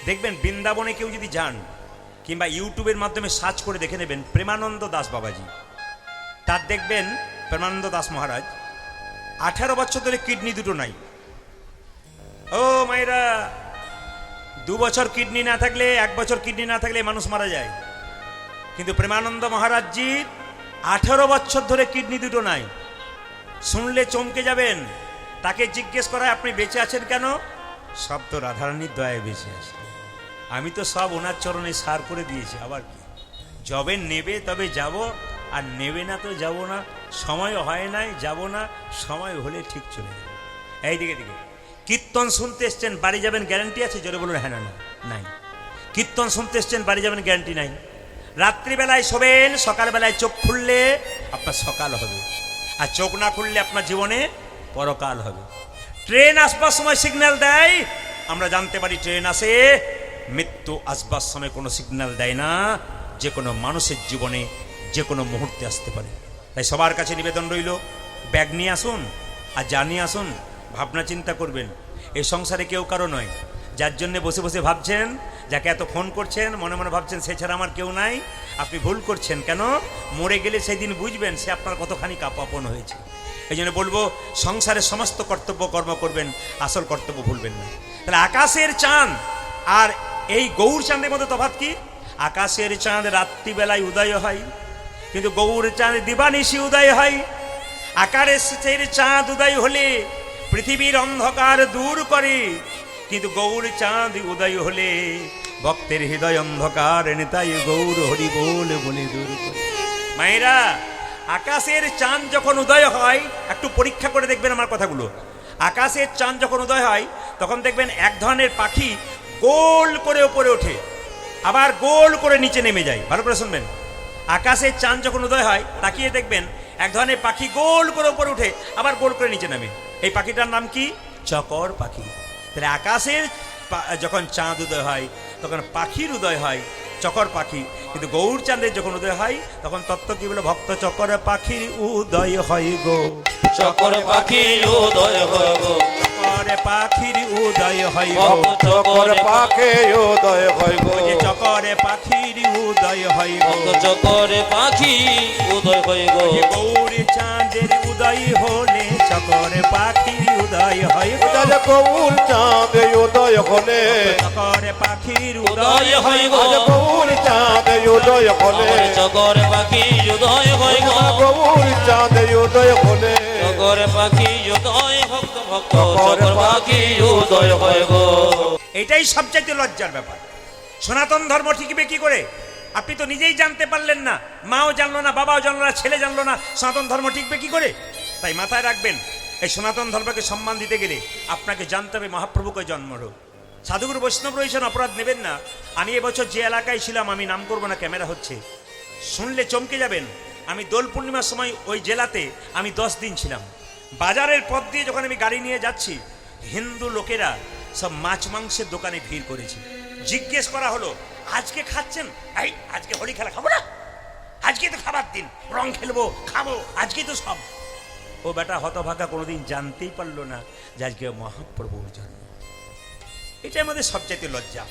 দেখবেন বৃন্দাবনে কেউ যদি যান কিংবা ইউটিউবের মাধ্যমে সার্চ করে দেখে নেবেন প্রেমানন্দ দাস বাবাজি, তার দেখবেন প্রেমানন্দ দাস মহারাজ 18 বছর ধরে কিডনি দুটো নাই। ও মায়েরা, 2 বছর কিডনি না থাকলে, 1 বছর কিডনি না থাকলে মানুষ মারা যায়, কিন্তু প্রেমানন্দ মহারাজজির 18 বছর ধরে কিডনি দুটো নাই। শুনলে চমকে যাবেন। তাকে জিজ্ঞেস করা আপনি বেঁচে আছেন কেন? সব তো রাধারানীর দয়ায় বেঁচে আছে, আমি তো সব ওনার চরণে সার করে দিয়েছি, আবার কি। যবে নেবে তবে যাব, আর নেবে না তো যাব না। সময় হয় নাই, যাব না, সময় হলে ঠিক চলে যাবে। এই দিকে দিকে কীর্তন শুনতে এসছেন, বাড়ি যাবেন গ্যারান্টি আছে? জোরে বলুন হ্যাঁ না না। নাই। কীর্তন শুনতে এসছেন, বাড়ি যাবেন গ্যারান্টি নাই। রাত্রিবেলায় শোবেন, সকালবেলায় চোখ খুললে আপনার সকাল হবে, আর চোখ না খুললে আপনার জীবনে পরকাল হবে। ট্রেন আসবার সময় সিগন্যাল দেয়, আমরা জানতে পারি ট্রেন আসে। মৃত্যু আসবার সময় কোনো সিগন্যাল দেয় না, যে কোনো মানুষের জীবনে যে কোনো মুহূর্তে আসতে পারে। তাই সবার কাছে নিবেদন রইল, ব্যাগ নিয়ে আসুন আর জানিয়ে আসুন, ভাবনা চিন্তা করবেন। এই সংসারে কেউ কারো নয়। যার জন্য বসে বসে ভাবছেন, যাকে এত ফোন করছেন, মনে মনে ভাবছেন সে ছাড়া আমার কেউ নাই, আপনি ভুল করছেন। কেন? মরে গেলে সেই দিন বুঝবেন সে আপনার কতখানি আপন হয়েছে। এই জন্য বলবো, সংসারের সমস্ত কর্তব্য কর্ম করবেন, আসল কর্তব্য ভুলবেন না। তাহলে আকাশের চাঁদ আর এই গৌর চাঁদের মধ্যে তফাৎ কি? আকাশের চাঁদ রাত্রিবেলায় উদয় হয়, কিন্তু গৌর চাঁদ দিবানিশি উদয় হয়। আকাশের চাঁদ উদয় হলে পৃথিবীর অন্ধকার দূর করে, কিন্তু গৌর চাঁদ উদয় হলে ভক্তের হৃদয় অন্ধকার নেতাই গৌর হরি বলে বলে দূর করে। মায়েরা, আকাশের চাঁদ যখন উদয় হয়, একটু পরীক্ষা করে দেখবেন আমার কথাগুলো। আকাশের চাঁদ যখন উদয় হয় তখন দেখবেন এক ধরনের পাখি গোল করে ওপরে ওঠে, আবার গোল করে নিচে নেমে যায়। ভালো করে শুনবেন। আকাশের চাঁদ যখন উদয় হয় তাকিয়ে দেখবেন এক ধরনের পাখি গোল করে ওপরে উঠে, আবার গোল করে নিচে নামে। এই পাখিটার নাম কি? চকর পাখি। তাহলে আকাশের যখন চাঁদ উদয় হয় তখন পাখির উদয় হয়, চকর পাখি। কিন্তু গৌর চাঁদের যখন উদয় হয় তখন তত্ত্ব কি বলে? ভক্ত চকর পাখির উদয় হয় গো, চকর পাখির উদয় হয় গো, চকর পাখির উদয় হয় গো, চকর পাখির উদয় হয় গো, চকর পাখির উদয় হয় গো, চকর পাখি উদয় হয় গো। গৌর চাঁদের উদয় হলে চকর পাখির উদয় হয় গো, গৌর চাঁদ উদয় হলে চকর পাখির উদয় হয় গো, গৌর চাঁদ উদয় হলে চকর পাখি উদয় হয় গো, গৌর চাঁদ উদয় হলে চকর পাখি উদয় ভক্ত ভক্ত চকর পাখি উদয় হয় গো। এটাই সবচেয়ে লজ্জার ব্যাপার। সনাতন ধর্ম টিকবে কি করে? আপনি তো নিজেই জানতে পারলেন না, মাও জানলো না, বাবাও জানলো না, ছেলে জানলো না, সনাতন ধর্ম টিকবে কি করে? তাই মাথায় রাখবেন, এই সনাতন ধর্মকে সম্মান দিতে গেলে আপনাকে জানতে হবে মহাপ্রভুকে জন্মরো। সাধুগুরু বৈষ্ণব রয়েছেন, অপরাধ নেবেন না। আমি এবছর যে এলাকায় ছিলাম, আমি নাম করবো না, ক্যামেরা হচ্ছে, শুনলে চমকে যাবেন। আমি দোল পূর্ণিমার সময় ওই জেলাতে আমি 10 দিন ছিলাম। বাজারের পথ দিয়ে যখন আমি গাড়ি নিয়ে যাচ্ছি, হিন্দু লোকেরা সব মাছ মাংসের দোকানে ভিড় করেছে। জিজ্ঞেস করা হলো, আজকে খাচ্ছেন? এই আজকে হোলি খেলা খাবো না, আজকে তো খাবার দিন, রং খেলবো, খাবো, আজকে তো সব। ও বেটা হতভাগা কোনোদিন জানতেই পারলো না যে আজকে মহাপ্রভুর জন্ম। এটাই আমাদের সবচেয়ে লজ্জা।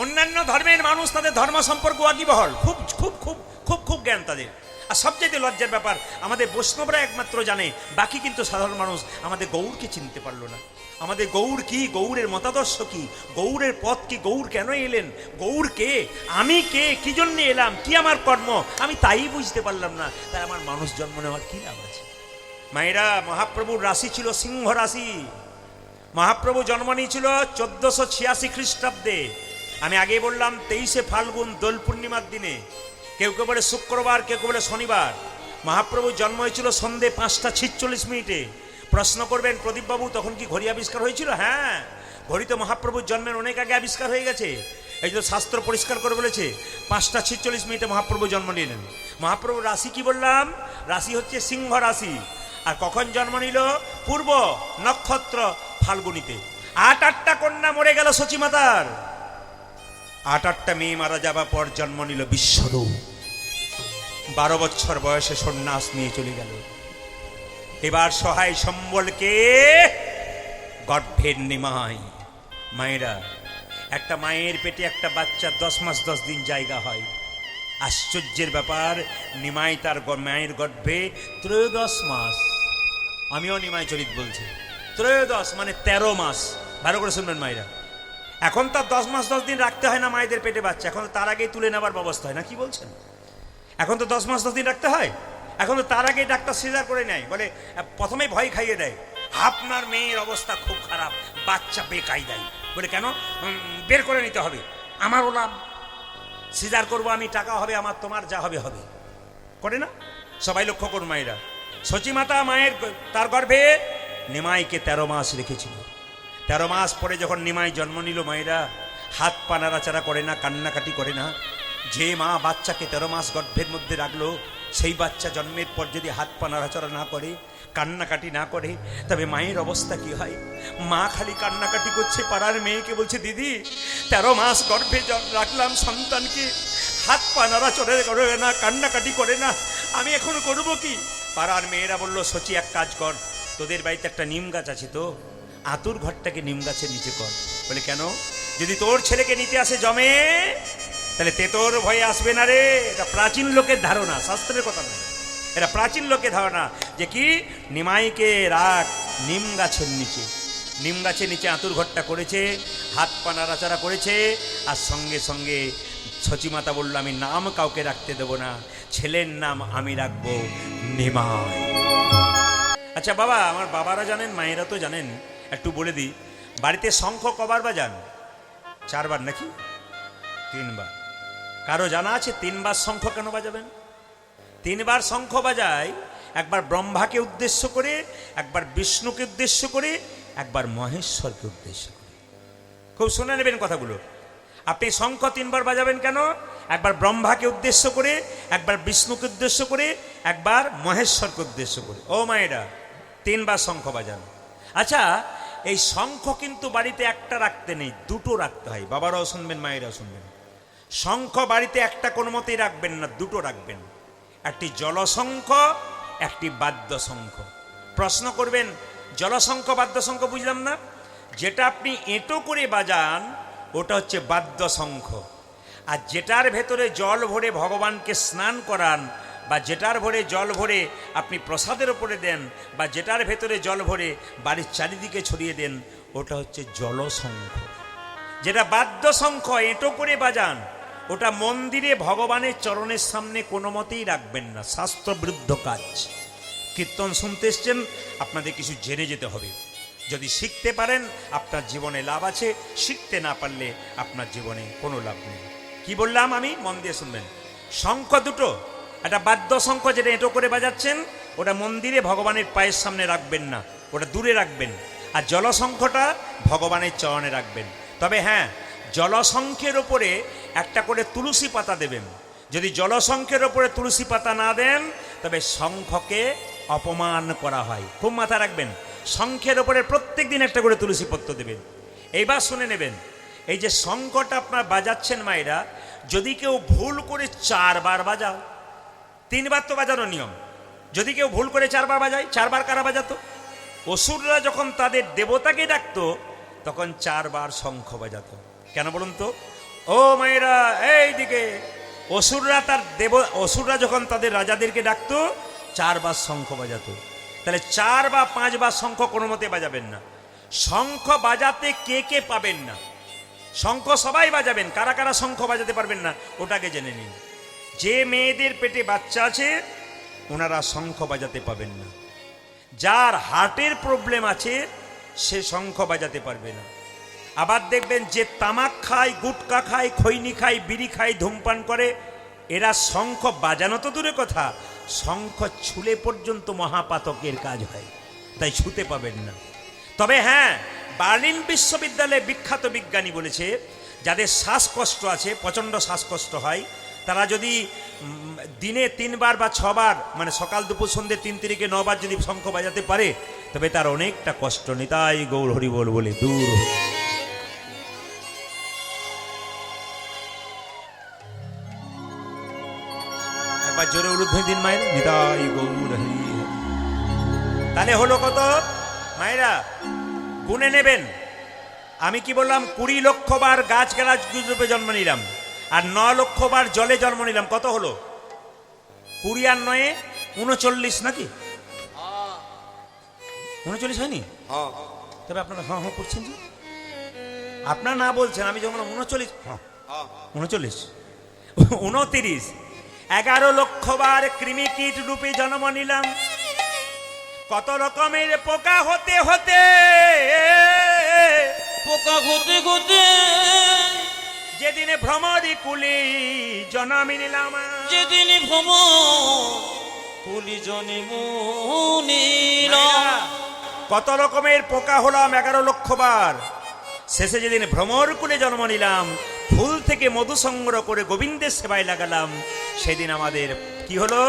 অন্যান্য ধর্মের মানুষ তাদের ধর্ম সম্পর্কে ওয়াকিবহল, খুব খুব খুব খুব খুব জ্ঞান তাদের। আর সবচেয়ে লজ্জার ব্যাপার, আমাদের বৈষ্ণবরা একমাত্র জানে, বাকি কিন্তু সাধারণ মানুষ আমাদের গৌরকে চিনতে পারলো না। আমাদের গৌর কি, গৌরের মতাদর্শ কি, গৌরের পথ কি, গৌর কেন এলেন, গৌর কে, আমি কে, কি জন্য এলাম, কি আমার কর্ম, আমি তাই বুঝতে পারলাম না। তাই আমার মানুষ জন্ম নেওয়ার কি লাভ আছে? মায়েরা, মহাপ্রভুর রাশি ছিল সিংহ রাশি। মহাপ্রভু জন্ম নিয়েছিল 1486 খ্রিস্টাব্দে। আমি আগে বললাম 23শে ফাল্গুন দোল পূর্ণিমার দিনে। কেউ কেউ বলে শুক্রবার, কেউ কেউ বলে শনিবার। মহাপ্রভুর জন্ম হয়েছিল সন্ধে 5:46। প্রশ্ন করবেন, প্রদীপবাবু তখন কি ঘড়ি আবিষ্কার হয়েছিল? হ্যাঁ, ঘড়ি তো মহাপ্রভুর জন্মের অনেক আগে আবিষ্কার হয়ে গেছে। এই যে শাস্ত্র পরিষ্কার করে বলেছে 5:46 মহাপ্রভু জন্ম নিলেন। মহাপ্রভুর রাশি কি বললাম? রাশি হচ্ছে সিংহ রাশি। আর কখন জন্ম নিল? পূর্ব নক্ষত্র ফাল্গুনিতে। 8টা কন্যা মরে গেল সচিমাতার। 8টা মেয়ে মারা যাবার পর জন্ম নিল বিশ্বরূপ। 12 বছর বয়সে সন্ন্যাস নিয়ে চলে গেল। এবার সহায় সম্বলকে গর্ভের নিমাই। মায়েরা, একটা মায়ের পেটে একটা বাচ্চা 10 মাস 10 দিন জায়গা হয়। আশ্চর্যের ব্যাপার, নিমাই তার মায়ের গর্ভে 13 মাস, আমিও নিমাই চরিত বলছি, 13 মানে 13 মাস। ভালো করে শুনবেন মায়েরা, এখন তার 10 মাস 10 দিন রাখতে হয় না মায়েদের পেটে বাচ্চা, এখন তো তার আগেই তুলে নেবার ব্যবস্থা হয় না, কি বলছেন? এখন তো 10 মাস 10 দিন রাখতে হয়, এখন তো তার আগেই ডাক্তার সিজার করে নেয়, বলে প্রথমেই ভয় খাইয়ে দেয়, আপনার মেয়ের অবস্থা খুব খারাপ, বাচ্চা বেকায়দায়। বলে কেন? বের করে নিতে হবে, আমারও লাভ, সিজার করবো আমি, টাকা হবে আমার, তোমার যা হবে হবে। করে না? সবাই লক্ষ্য করুন মায়েরা, সচিমাতা মায়ের তার গর্ভে নিমাইকে 13 মাস রেখেছিল। 13 মাস পরে যখন নিমাই জন্ম নিল, মায়েরা হাত পা নাড়াচাড়া করে না, কান্নাকাটি করে না। যে মা বাচ্চাকে 13 মাস গর্ভের মধ্যে রাখলো, সেই বাচ্চা জন্মের পর যদি হাত পা নাড়াচাড়া না করে, কান্নাকাটি না করে, তবে মায়ের অবস্থা কি হয়? মা খালি কান্নাকাটি করছে, পাড়ার মেয়েকে বলছে, দিদি 13 মাস গর্ভে রাখলাম সন্তানকে, হাত পা নাড়াচড়া করে না, কান্নাকাটি করে না, আমি এখন করবো কি? পাড়ার মেয়েরা বললো, সচি এক কাজ কর, তোদের বাড়িতে একটা নিম গাছ আছে তো, আতুর ঘরটাকে নিম গাছের নিচে কর। বলে কেন? যদি তোর ছেলেকে নিতে আসে জমে, তাহলে তেতোর ভয়ে আসবে না রে। এটা প্রাচীন লোকের ধারণা, শাস্ত্রের কথা নয়, এটা প্রাচীন লোকের ধারণা, যে কি নিমাইকে রাখ নিম গাছের নিচে। নিম গাছের নিচে আতুর ঘরটা করেছে, হাত পা নাড়াচাড়া করেছে, আর সঙ্গে সঙ্গে সচিমাতা বলল, আমি নাম কাউকে রাখতে দেব না, ছেলের নাম আমি রাখবো নিমাই। আচ্ছা বাবা, আমার বাবারা জানেন, মায়েরা তো জানেন, একটু বলে দিই, বাড়িতে শঙ্খ কবার বাজান? 4 বার নাকি 3 বার? কারো জানা আছে 3 বার শঙ্খ কেন বাজাবেন? 3 বার শঙ্খ বাজায়, একবার ব্রহ্মাকে উদ্দেশ্য করে, একবার বিষ্ণুকে উদ্দেশ্য করে, একবার মহেশ্বরকে উদ্দেশ্য করে। খুব শুনে নেবেন কথাগুলো। আপনি শঙ্খ 3 বার বাজাবেন কেন? একবার ব্রহ্মাকে উদ্দেশ্য করে, একবার বিষ্ণুকে উদ্দেশ্য করে, একবার মহেশ্বরকে উদ্দেশ্য করে। ও মায়েরা, 3 বার শঙ্খ বাজান। আচ্ছা, এই শঙ্খ কিন্তু বাড়িতে একটা রাখতে নেই, 2টো রাখতে হয়। বাবারাও শুনবেন, মায়েরাও শুনবেন। শঙ্খ বাড়িতে একটা কোনো মতেই রাখবেন না, 2টো রাখবেন। একটি জলশঙ্খ, একটি বাদ্যশঙ্খ। প্রশ্ন করবেন, জলশঙ্খ বাদ্যশঙ্খ বুঝলাম না। যেটা আপনি এঁটো করে বাজান, ওটা হচ্ছে বাদ্যশঙ্খ। আর যেটার ভেতরে জল ভরে ভগবানকে স্নান করান, বা যেটার ভরে জল ভরে আপনি প্রসাদের ওপরে দেন, বা যেটার ভেতরে জল ভরে বাড়ির চারিদিকে ছড়িয়ে দেন, ওটা হচ্ছে জলশঙ্খ। যেটা বাদ্যশঙ্খ এঁটো করে বাজান, ওটা মন্দিরে ভগবানের চরণের সামনে কোনো মতেই রাখবেন না, শাস্ত্রবিরুদ্ধ কাজ। কীর্তন শুনতে এসছেন, আপনাদের কিছু জেনে যেতে হবে। যদি শিখতে পারেন আপনার জীবনে লাভ আছে, শিখতে না পারলে আপনার জীবনে কোনো লাভ নেই। কি বললাম আমি? মন দিয়ে শুনবেন। শঙ্খ 2টো, একটা বাদ্যশঙ্খ যেটা এঁটো করে বাজাচ্ছেন, ওটা মন্দিরে ভগবানের পায়ের সামনে রাখবেন না, ওটা দূরে রাখবেন। আর জলশঙ্খটা ভগবানের চরণে রাখবেন। তবে হ্যাঁ, জলশঙ্খের ওপরে একটা করে তুলসী পাতা দেবেন। যদি জলশঙ্খের ওপরে তুলসী পাতা না দেন, তবে শঙ্খকে অপমান করা হয়। খুব মাথা রাখবেন, শঙ্খের ওপরে প্রত্যেক দিন একটা করে তুলসী পত্র দেবেন। এইবার শুনে নেবেন, এই যে শঙ্খটা আপনার বাজাচ্ছেন মায়েরা, যদি কেউ ভুল করে 4 বার বাজাও, 3 বার তো বাজানো নিয়ম, যদি কেউ ভুল করে 4 বার বাজায়, 4 বার কারা বাজাতো? অসুররা যখন তাদের দেবতাকে ডাকতো, তখন 4 বার শঙ্খ বাজাতো। কেন বলুন তো? ও মায়েরা, এই দিকে, অসুররা যখন তাদের রাজাদেরকে ডাকতো, 4 বার শঙ্খ বাজাতো। তাহলে 4 বা 5 বার শঙ্খ কোনো মতে বাজাবেন না। শঙ্খ বাজাতে কে কে পাবেন না? শঙ্খ সবাই বাজাবেন, কারা কারা শঙ্খ বাজাতে পারবেন না ওটাকে জেনে নিন। যে মেয়েদের পেটে বাচ্চা আছে, ওনারা শঙ্খ বাজাতে পাবেন না। যার হার্টের প্রবলেম আছে, সে শঙ্খ বাজাতে পারবে না। আবার দেখবেন, যে তামাক খায়, গুটকা খায়, খৈনি খায়, বিড়ি খায়, ধূমপান করে, এরা শঙ্খ বাজানো তো দূরের কথা, শঙ্খ ছুলে পর্যন্ত মহাপাতকের কাজ হয়, তাই ছুতে পাবেন না। তবে হ্যাঁ, বার্লিন বিশ্ববিদ্যালয়ে বিখ্যাত বিজ্ঞানী বলেছে, যাদের শ্বাসকষ্ট আছে, প্রচণ্ড শ্বাসকষ্ট হয়, তারা যদি দিনে 3 বার বা 6 বার, মানে সকাল দুপুর সন্ধ্যে 3 থেকে 9 বার যদি শঙ্খ বাজাতে পারে, তবে তার অনেকটা কষ্ট নিতাই গৌর হরি বল বলে দূর। একবার জোরে উলুধ্বনি দিন মায়ের, নিতাই গৌর হরি। তাহলে হলো কত মায়েরা? গুনে নেবেন, আমি কি বললাম 20 লক্ষ বার গাছ গাছ রূপে জন্ম নিলাম, আর 9 লক্ষ বার জলে জন্ম নিলাম, কত হলো? 20 আর 9 39 নাকি? 39 হয়নি? হ্যাঁ তবে আপনারা হ্যাঁ হ্যাঁ করছেন যে, আপনারা না বলছেন, আমি যখন 39 হ্যাঁ 39 29 11 লক্ষ বার কৃমি কীট রূপে জন্ম নিলাম, কত রকমের পোকা হতে হতে পোকা হতে হতে যেদিনে ভ্রমরি কুলি জন্ম নিলাম, যেদিন ভ্রম কুলি জনে মুনিলাম। কত রকমের পোকা হলাম 11 লক্ষ বার, শেষে যেদিন ভ্রমর কুলে জন্ম নিলাম, ফুল থেকে মধু সংগ্রহ করে গোবিন্দের সেবায় লাগালাম, সেদিন আমাদের কি হলো?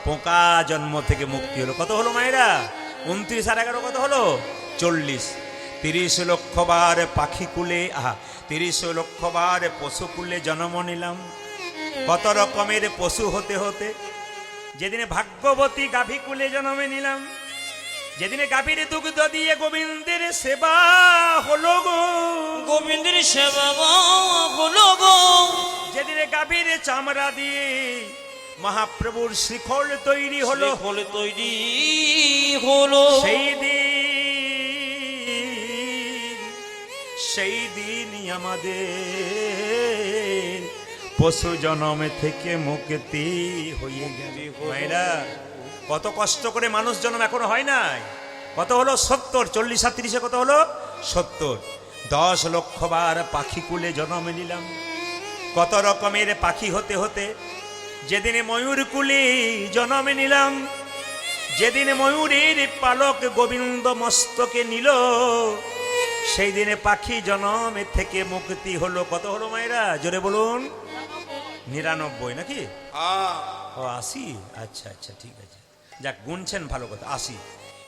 পোকা জন্ম থেকে মুক্তি হলো। কত হলো মায়েরা? 29 আর 11 কত হলো? 40। 30 লক্ষ বার পাখি কুলে 30 লক্ষ বার পশু কুলে জন্ম নিলাম, কত রকমের পশু হতে হতে যেদিনে ভাগ্যবতী গাভী কুলে জন্ম নিলাম, যেদিনে গাভীর দুগ্ধ দিয়ে গোবিন্দের সেবা হলো গো, গোবিন্দের সেবা হলো গো, যেদিনে গাভীর চামড়া দিয়ে মহাপ্রভুর শিখল তৈরি হলো, হলে তৈরি হলো সেই দিনই আমাদের পশু জন্মে থেকে মুক্তি হয়ে গেল। মায়েরা, কত কষ্ট করে মানুষ জন্ম এখনো হয় নাই, কত হলো? 70। 40 আর 30 কত হলো? 70। 10 লক্ষ বার পাখি কুলে জন্ম নিলাম, কত রকমের পাখি হতে হতে যেদিনে ময়ূর কুলে জন্ম নিলাম, যেদিনে ময়ূরের পালক গোবিন্দ মস্তকে নিল, সেই দিনে পাখি জন্মে থেকে মুক্তি হলো। কত হলো মায়েরা? জোরে বলুন। 99 নাকি? ও 80। আচ্ছা আচ্ছা ঠিক আছে, যাক গুনছেন, ভালো কথা। 80।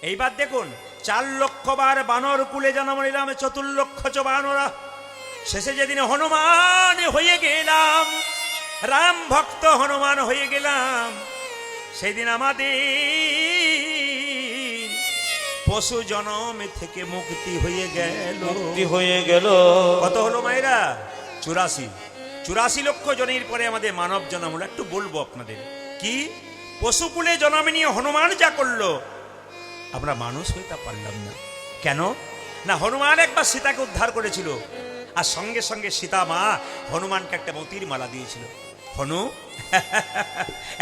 এইবার দেখুন, 4 লক্ষ বার বানর কুলে জন্ম নিলাম, 4 লক্ষ বানরা, শেষে যেদিনে হনুমান হয়ে গেলাম, রাম ভক্ত হনুমান হয়ে গেলাম, সেদিন আমাদের পশু জন্ম থেকে মুক্তি হয়ে গেল। মুক্তি হয়ে গেল। কত হলো মায়েরা? 84। 84 লক্ষ জনের পরে আমাদের মানব জন্ম হলো। একটু বলবো আপনাদের, কি পশুকুলে জন্ম নিয়ে হনুমান যা করলো, আমরা মানুষ হয়ে তা পারলাম না। কেন না? হনুমান একবার সীতাকে উদ্ধার করেছিল, আর সঙ্গে সঙ্গে সীতা মা হনুমানকে একটা মতির মালা দিয়েছিল। হনু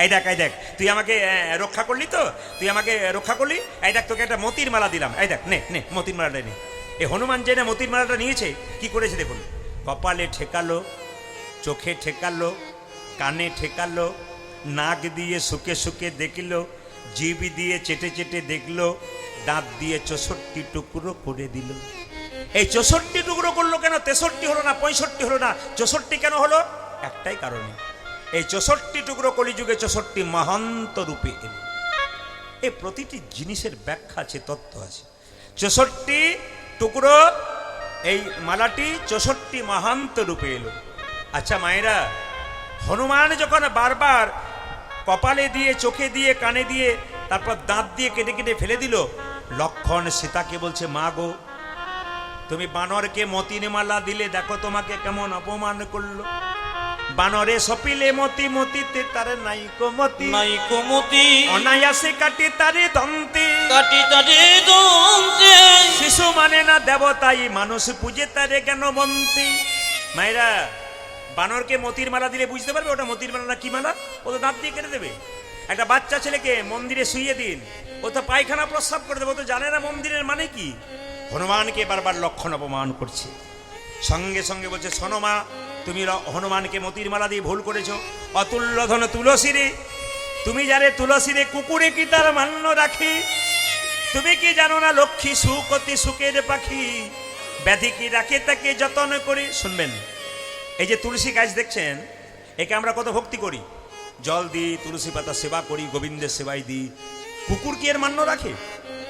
এই দেখ, এই দেখ, তুই আমাকে রক্ষা করলি, তো তুই আমাকে রক্ষা করলি, এই দেখ তোকে একটা মতির মালা দিলাম, এই দেখ নে নে মতির মালাটা নে। এই হনুমান যে না মতির মালাটা নিয়েছে, কি করেছে দেখুন, কপালে ঠেকালো, চোখে ঠেকালো, কানে ঠেকালো, নাক দিয়ে শুকে শুকে দেখলো, জিভ দিয়ে চেটে চেটে দেখলো, দাঁত দিয়ে 64 টুকরো করে দিল। এই 64 টুকরো করলো কেন? 63 হলো না, 65 হলো না, 64 কেন হলো? একটাই কারণে, এই 64 টুকরো কলিযুগে 64 মহান্ত রূপে এলো। এই প্রতিটি জিনিসের ব্যাখ্যা আছে, তত্ত্ব আছে। 64 টুকরো এই মালাটি 64 মহান্ত রূপে এলো। আচ্ছা মায়েরা, হনুমান যখন বারবার কপালে দিয়ে, চোখে দিয়ে, কানে দিয়ে, তারপর দাঁত দিয়ে কেটে কেটে ফেলে দিল, লক্ষণ সীতাকে বলছে, মা গো, তুমি বানরকে মতির মালা দিলে, দেখো তোমাকে কেমন অপমান করলো। বানরে সপিলে মতি, মতিতে তার নাইকো মতি, নাইকো মতি, অনায়াসে কাটি তারে দন্তে, কাটি তারে দন্তে, শিশু মানে না দেবতাই, মানুষ পূজে তারে কেন মন্তি। মায়েরা, বানরকে মতির মালা দিলে বুঝতে পারবে ওটা মতির মালা না কি মালা? ও তো দাঁত দিয়ে কেটে দেবে। একটা বাচ্চা ছেলেকে মন্দিরে শুইয়ে দিন, ও তো পায়খানা প্রস্রাব করে দেবে, ও তো জানে না মন্দিরের মানে কি। হনুমানকে বারবার লক্ষণ অপমান করছে, সঙ্গে সঙ্গে বলছে, শোনো মা, তুমি হনুমানকে মতির মালা দিয়ে ভুল করেছ। অতুল্য ধন তুলসী রে, তুমি যারে তুলসী রে, কুকুরে কি তার মান্য রাখি? তুমি কি জানো না লক্ষ্মী সুখ অতি সুখের পাখি, ব্যাধি কি রাখে তাকে যতন করে। শুনবেন, এই যে তুলসী গাছ দেখছেন, একে আমরা কত ভক্তি করি, জল দিই, তুলসী পাতা সেবা করি, গোবিন্দের সেবাই দিই। কুকুর কি এর মান্য রাখে?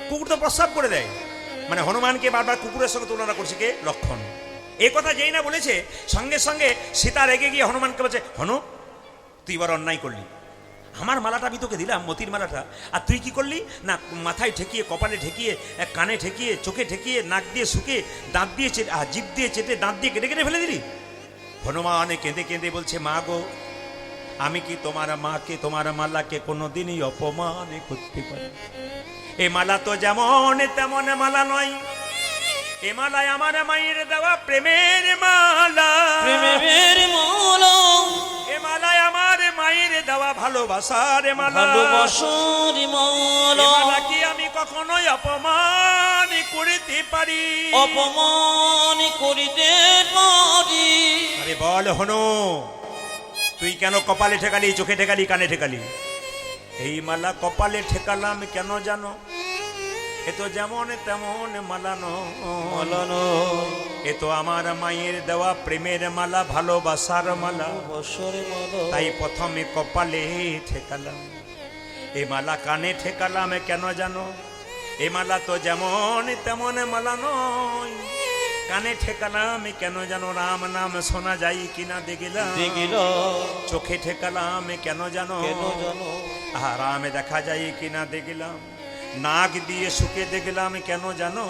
কুকুর তো প্রস্রাব করে দেয়। মানে হনুমানকে বারবার কুকুরের সঙ্গে তুলনা করছে কে? লক্ষণ। এই কথা যেই না বলেছে, সঙ্গে সঙ্গে সীতা রেগে গিয়ে হনুমানকে বলছে, হনু তুই এবার অন্যায় করলি, আমার মালাটা আমি তোকে দিলাম, মতির মালাটা, আর তুই কি করলি না, মাথায় ঠেকিয়ে, কপালে ঠেকিয়ে, কানে ঠেকিয়ে, চোখে ঠেকিয়ে, নাক দিয়ে শুকে, দাঁত দিয়ে চেটে, জিভ দিয়ে চেটে, দাঁত দিয়ে কেটে কেটে ফেলে দিলি। হনুমান কেঁদে কেঁদে বলছে, মা গো, আমি কি তোমার মাকে, তোমার মালাকে কোনোদিনই অপমান করতে পারি? এ মালা তো যেমন তেমন মালা নয়, এ মালায় আমার মায়ের দেওয়া প্রেমের মালা, প্রেমের মালা, এ মালায় আমার মায়ের দেওয়া ভালোবাসার মালা, ভালোবাসার এ মালা, মালা কি আমি কখনোই অপমান করিতে পারি? অপমান করিতে পারি? আরে বল হনু, তুই কেন কপালে ঠেকালি, চোখে ঠেকালি, কানে ঠেকালি? এই মালা কপালে ঠেকালাম কেন জানো? এ তো যেমন তেমন মালা নয়, এ তো আমার মায়ের দেওয়া প্রেমের মালা, ভালোবাসার মালা। তাই প্রথমে কপালে ঠেকালাম, এ মালা কানে ঠেকালাম কেন জানো? এ মালা তো যেমন তেমন মালা নয়, কানে ঠেকালাম কেন জানো? রাম নাম শোনা যায় কিনা দেখিলাম, চোখে ঠেকালাম কেন জানো? আরামে দেখা যায় কিনা দেখিলাম, নাক দিয়ে শুকে দেখলাম কেন জানো?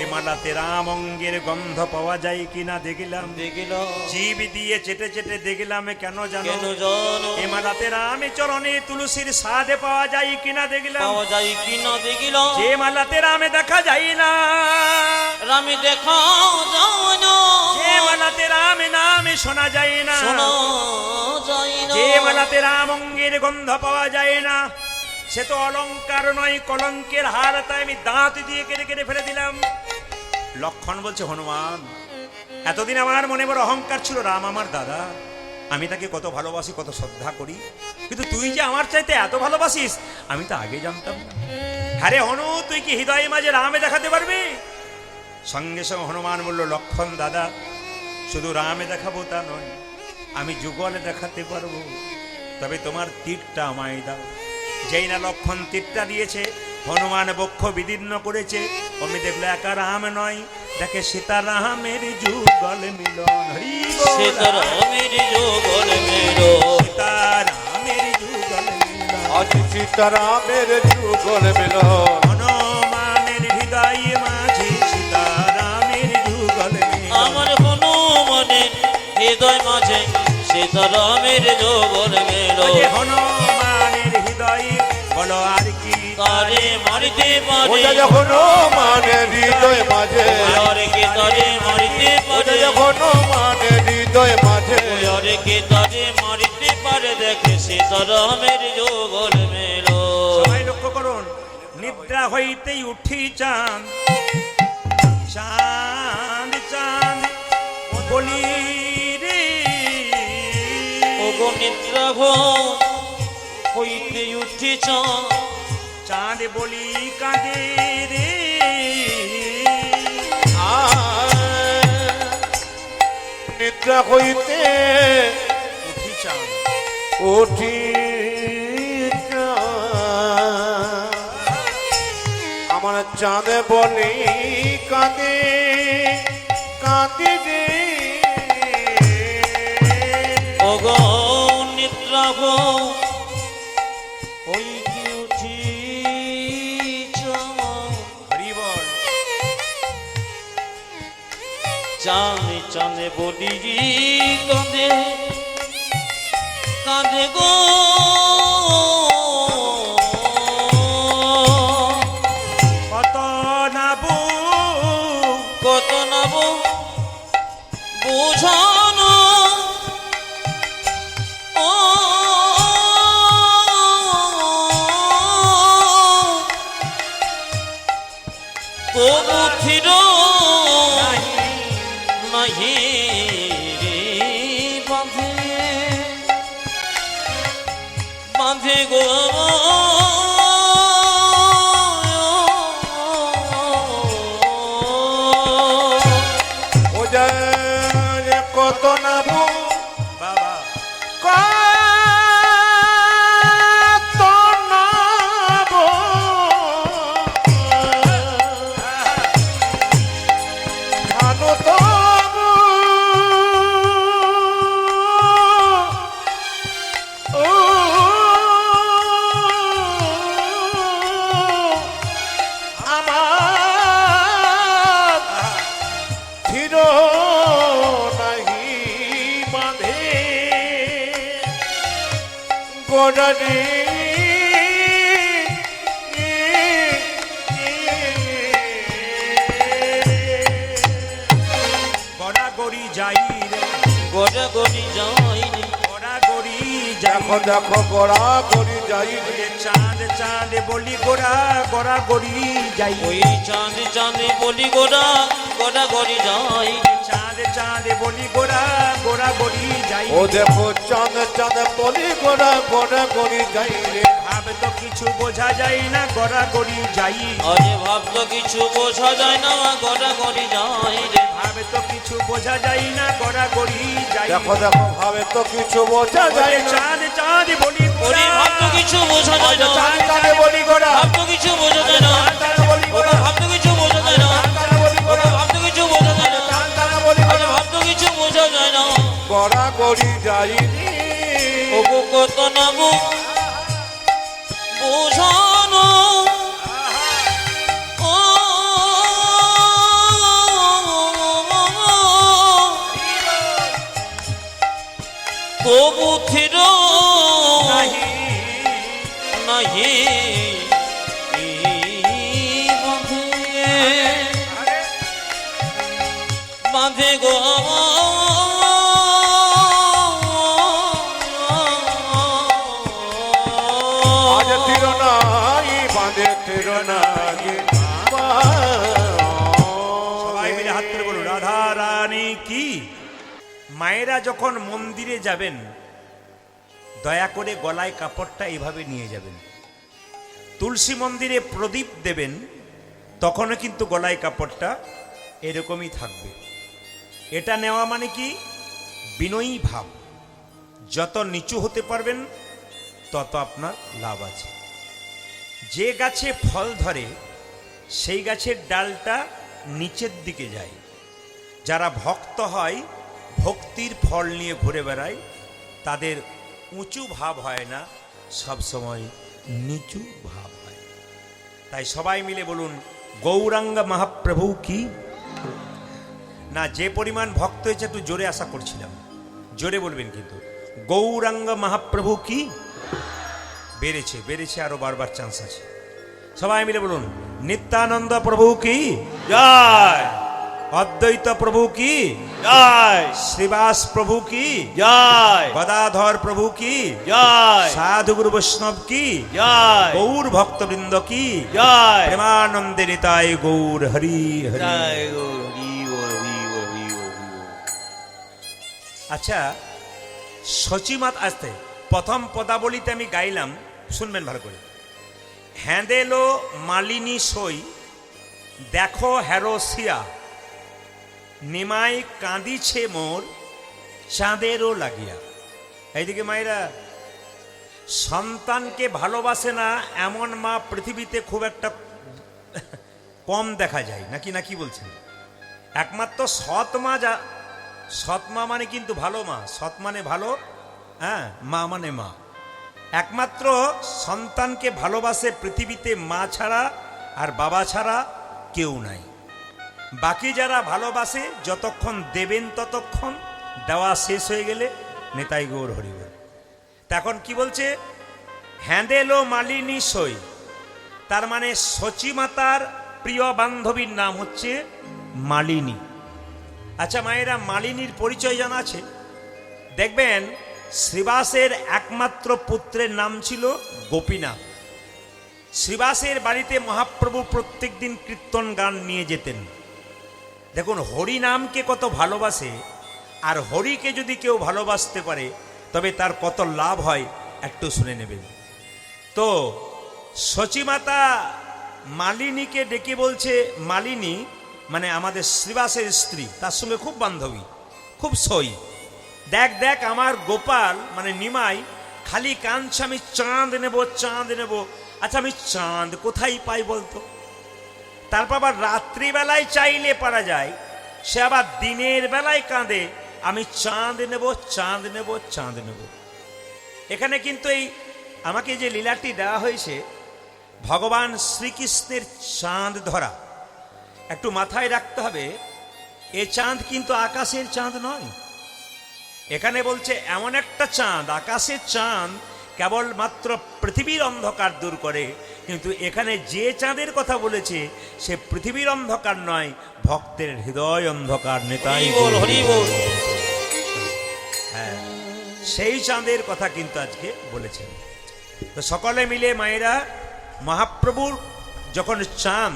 এ মালাতে রাম অঙ্গের গন্ধ পাওয়া যায় কিনা দেখিলাম, জিভ দিয়ে চেটে চেটে দেখলাম কেন জানো? এ মালাতে রামে চরণে তুলসীর স্বাদে পাওয়া যায় কিনা দেখলাম, যে মালাতে রামে দেখা যায় না, রামে দেখা যায় না, যে মালাতে রামে নামে শোনা যায় না, শোনা যায় না, যে মালাতে রাম অঙ্গের গন্ধ পাওয়া যায় না, সে তো অলংকার নয়, কলঙ্কের হার। তাই আমি দাঁত দিয়ে কেটে কেটে ফেলে দিলাম। লক্ষণ বলছে, হনুমান, এতদিন আমার মনে বড় অহংকার ছিল, রাম আমার দাদা, আমি তাকে কত ভালোবাসি, কত শ্রদ্ধা করি, কিন্তু তুই যে আমার চাইতে এত ভালোবাসিস আমি তো আগে জানতাম না। আরে হনু, তুই কি হৃদয়ে মাঝে রামে দেখাতে পারবি? সঙ্গে সঙ্গে হনুমান বলল, লক্ষণ দাদা, শুধু রামে দেখাবো তা নয়, আমি যুগলে দেখাতে পারবো, তবে তোমার তীরটা আমায় দাও। যেই না লক্ষণ তীরটা দিয়েছে, হনুমান বক্ষ বিদীর্ণ করেছে, অমনি দেখলো একা রাম নয়, দেখে সীতারামের যুগল মিলন। হরি বল। সীতারামের যুগল মিলন, সীতারামের যুগল মিলন, আজ সীতারামের যুগল মিলন, হনুমানের হৃদয় মাঝে সীতারামের যুগল মিলন। আমার হনুমানের হৃদয় মাঝে সীতারামের যুগল মিলন। হনুমানের হৃদয় বলো আর কি তারে মারিতে পারে, ওটা যখন মানের হৃদয় মাঝে, আরে কে তারে মারিতে ওটা পারে, যখন মানের হৃদয় মাঝে, আরে কে তারে মারিতে পারে, দেখে সীতারামের যুগল মিলন। সবাই লক্ষ্য করুন, নিদ্রা হইতেই উঠি চাঁদ, চাঁদ চাঁদ বলি রে, ওগো নিদ্রা হইতে উঠিছ, চাঁদ বলি কাঁদে রে, নিদ্রা হইতে উঠি চাঁদ, উঠি আমার চাঁদে বলি কাঁদে কাঁদে রে, ওগো নিদ্রা হইতে উঠিছ, হরি বল। চাঁদে চাঁদে বলি কাঁদে কাঁদে গো, কত নাবু কত নব বুঝানো, ও তবু থির নাহি রে বাঁধে, বাঁধে গো ও যে কত নাবু বাবা, কত নাবু ভালো তবু ও গোড়ারি গড়াগড়ি যাই রে, গোড়া গড়ি যাই রে, গড়াগড়ি যাই দেখো দেখো গোড়া গড়ি যাই রে। রে। চাঁদ চাঁদ বলি গোড়া গড়াগড়ি যাই, ওই চাঁদ চাঁদে বলি গোড়া গোড়া গড়ি যাই রে। চাঁদ চাঁদ বলি গোড়া গড়াগড়ি যাই। ও দেখো চাঁদ চাঁদ বলি গোড়া গোড়া গড়ি যাই রে। ভাব তো কিছু বোঝা যায় না গড়াগড়ি যাই, আরে ভাবলো কিছু বোঝা যায় না গোড়া গড়ি যাই রে। ভাব তো কিছু বোঝা যায় না গড়াগড়ি যাই। দেখো দেখো ভাবে তো কিছু বোঝা যায় না। চাঁদ চাঁদ বলি ওরে গোড়া, ভাবতো কিছু বোঝা যায় না, চাঁদ চাঁদ বলি গোড়া, ভাবতো কিছু বোঝা যায় না, চাঁদ চাঁদ বলি ওরে গোড়া, ভাবতো কিছু বোঝা যায় না, চাঁদ চাঁদ বলি ওরে গোড়া, ভাবতো কিছু বোঝা যায় না, চাঁদ চাঁদ বলি আরে গোড়া, ভাবতো কিছু বোঝা যায় না। গোড়া গড়ি যাই রে। ওগো কত নাবো বোঝানো, ও তবু থির নাহি নাহি বাঁধে বাঁধে গো আজ তীর নাই বাঁধে তীর নাই। সবাই মিলে হাত তুলে বলুন রাধা রানী কি। মায়েরা যখন মন্দিরে যাবেন দয়া করে গলায় কাপড়টা এভাবে নিয়ে যাবেন। তুলসী মন্দিরে প্রদীপ দেবেন তখনও কিন্তু গলায় কাপড়টা এরকমই থাকবে। এটা নেওয়া মানে কি বিনয়ী ভাব। যত নিচু হতে পারবেন তত আপনার লাভ আছে। যে গাছে ফল ধরে সেই গাছের ডালটা নিচের দিকে যায়। যারা ভক্ত হয় ভক্তির ফল নিয়ে ঘুরে বেড়ায় তাদের উঁচু ভাব হয় না, সবসময় নিচু ভাব হয়। তাই সবাই মিলে বলুন গৌরাঙ্গ মহাপ্রভু কি। না যে পরিমাণ ভক্ত হয়েছে একটু জোরে আশা করছিলাম, জোরে বলবেন কিন্তু গৌরাঙ্গ মহাপ্রভু কি। বেড়েছে বেড়েছে, আরো বারবার চান্স আছে। সবাই মিলে বলুন নিত্যানন্দ প্রভু কি জয় অদ্বৈত প্রভু কি জয় শ্রীবাস প্রভু কি জয় গদাধর প্রভু কি জয় সাধুগুরু বৈষ্ণব কি জয় গৌর ভক্তবৃন্দ কি জয় প্রেমানন্দে নিতাই গৌর হরি হরি। জয় গৌর হরি বল, হরি বল, হরি বল, হরি বল। আচ্ছা সচিমাত আসতে প্রথম পদাবলিতে আমি গাইলাম, শুনবেন ভালো করে। হ্যাঁদেলো মালিনী সই দেখো হেরোসিয়া নিমাই কাঁদিছে মোর চাঁদেরও লাগিয়া। এইদিকে মায়েরা সন্তানকে ভালোবাসে না এমন মা পৃথিবীতে খুব একটা কম দেখা যায় নাকি, নাকি বলছেন? একমাত্র সৎ মা, যা সৎ মা মানে কিন্তু ভালো মা, সৎ মানে ভালো, হ্যাঁ মা মানে মা। একমাত্র সন্তানকে ভালোবাসে পৃথিবীতে মা ছাড়া আর বাবা ছাড়া কেউ নাই। বাকি যারা ভালোবাসে যতক্ষণ দেবেন ততক্ষণ, দেওয়া শেষ হয়ে গেলে নেতাই গৌর হরিবল। তা এখন কি বলছে? হ্যাঁদেলো মালিনী সই, তার মানে সচিমাতার প্রিয় বান্ধবীর নাম হচ্ছে মালিনী। আচ্ছা মায়েরা মালিনীর পরিচয় জানা আছে? দেখবেন শ্রীবাসের একমাত্র পুত্রের নাম ছিল গোপীনাথ। শ্রীবাসের বাড়িতে মহাপ্রভু প্রত্যেক দিন কীর্তন গান নিয়ে যেতেন। দেখুন হরি নামকে কত ভালোবাসে, আর হরিকে যদি কেউ ভালোবাসতে পারে তবে তার কত লাভ হয় একটু শুনে নেবেন। তো সচিমাতা মালিনীকে ডেকে বলছে, মালিনী মানে আমাদের শ্রীবাসের স্ত্রী, তার সঙ্গে খুব বান্ধবী, খুব সই। দেখ দেখ আমার গোপাল মানে নিমাই খালি কাঁদছে, আমি চাঁদ নেব চাঁদ নেব। আচ্ছা আমি চাঁদ কোথায় পাই বলতো? তারপর আবার রাত্রিবেলায় চাইলে পারা যায়, সে আবার দিনের বেলায় কাঁদে, আমি চাঁদ নেব চাঁদ নেব চাঁদ নেব। এখানে কিন্তু এই আমাকে যে লীলাটি দেওয়া হয়েছে ভগবান শ্রীকৃষ্ণের চাঁদ ধরা, একটু মাথায় রাখতে হবে। এ চাঁদ কিন্তু আকাশের চাঁদ নয়। এখানে বলছে এমন একটা চাঁদ, আকাশের চাঁদ, কেবলমাত্র পৃথিবীর অন্ধকার দূর করে, কিন্তু এখানে যে চাঁদের কথা বলেছে সে পৃথিবীর অন্ধকার নয়, ভক্তের হৃদয় অন্ধকার। নেতাই হরি বল, হরি বল। হ্যাঁ, সেই চাঁদের কথা কিন্তু আজকে বলেছেন। তো সকলে মিলে মায়েরা মহাপ্রভুর যখন চাঁদ,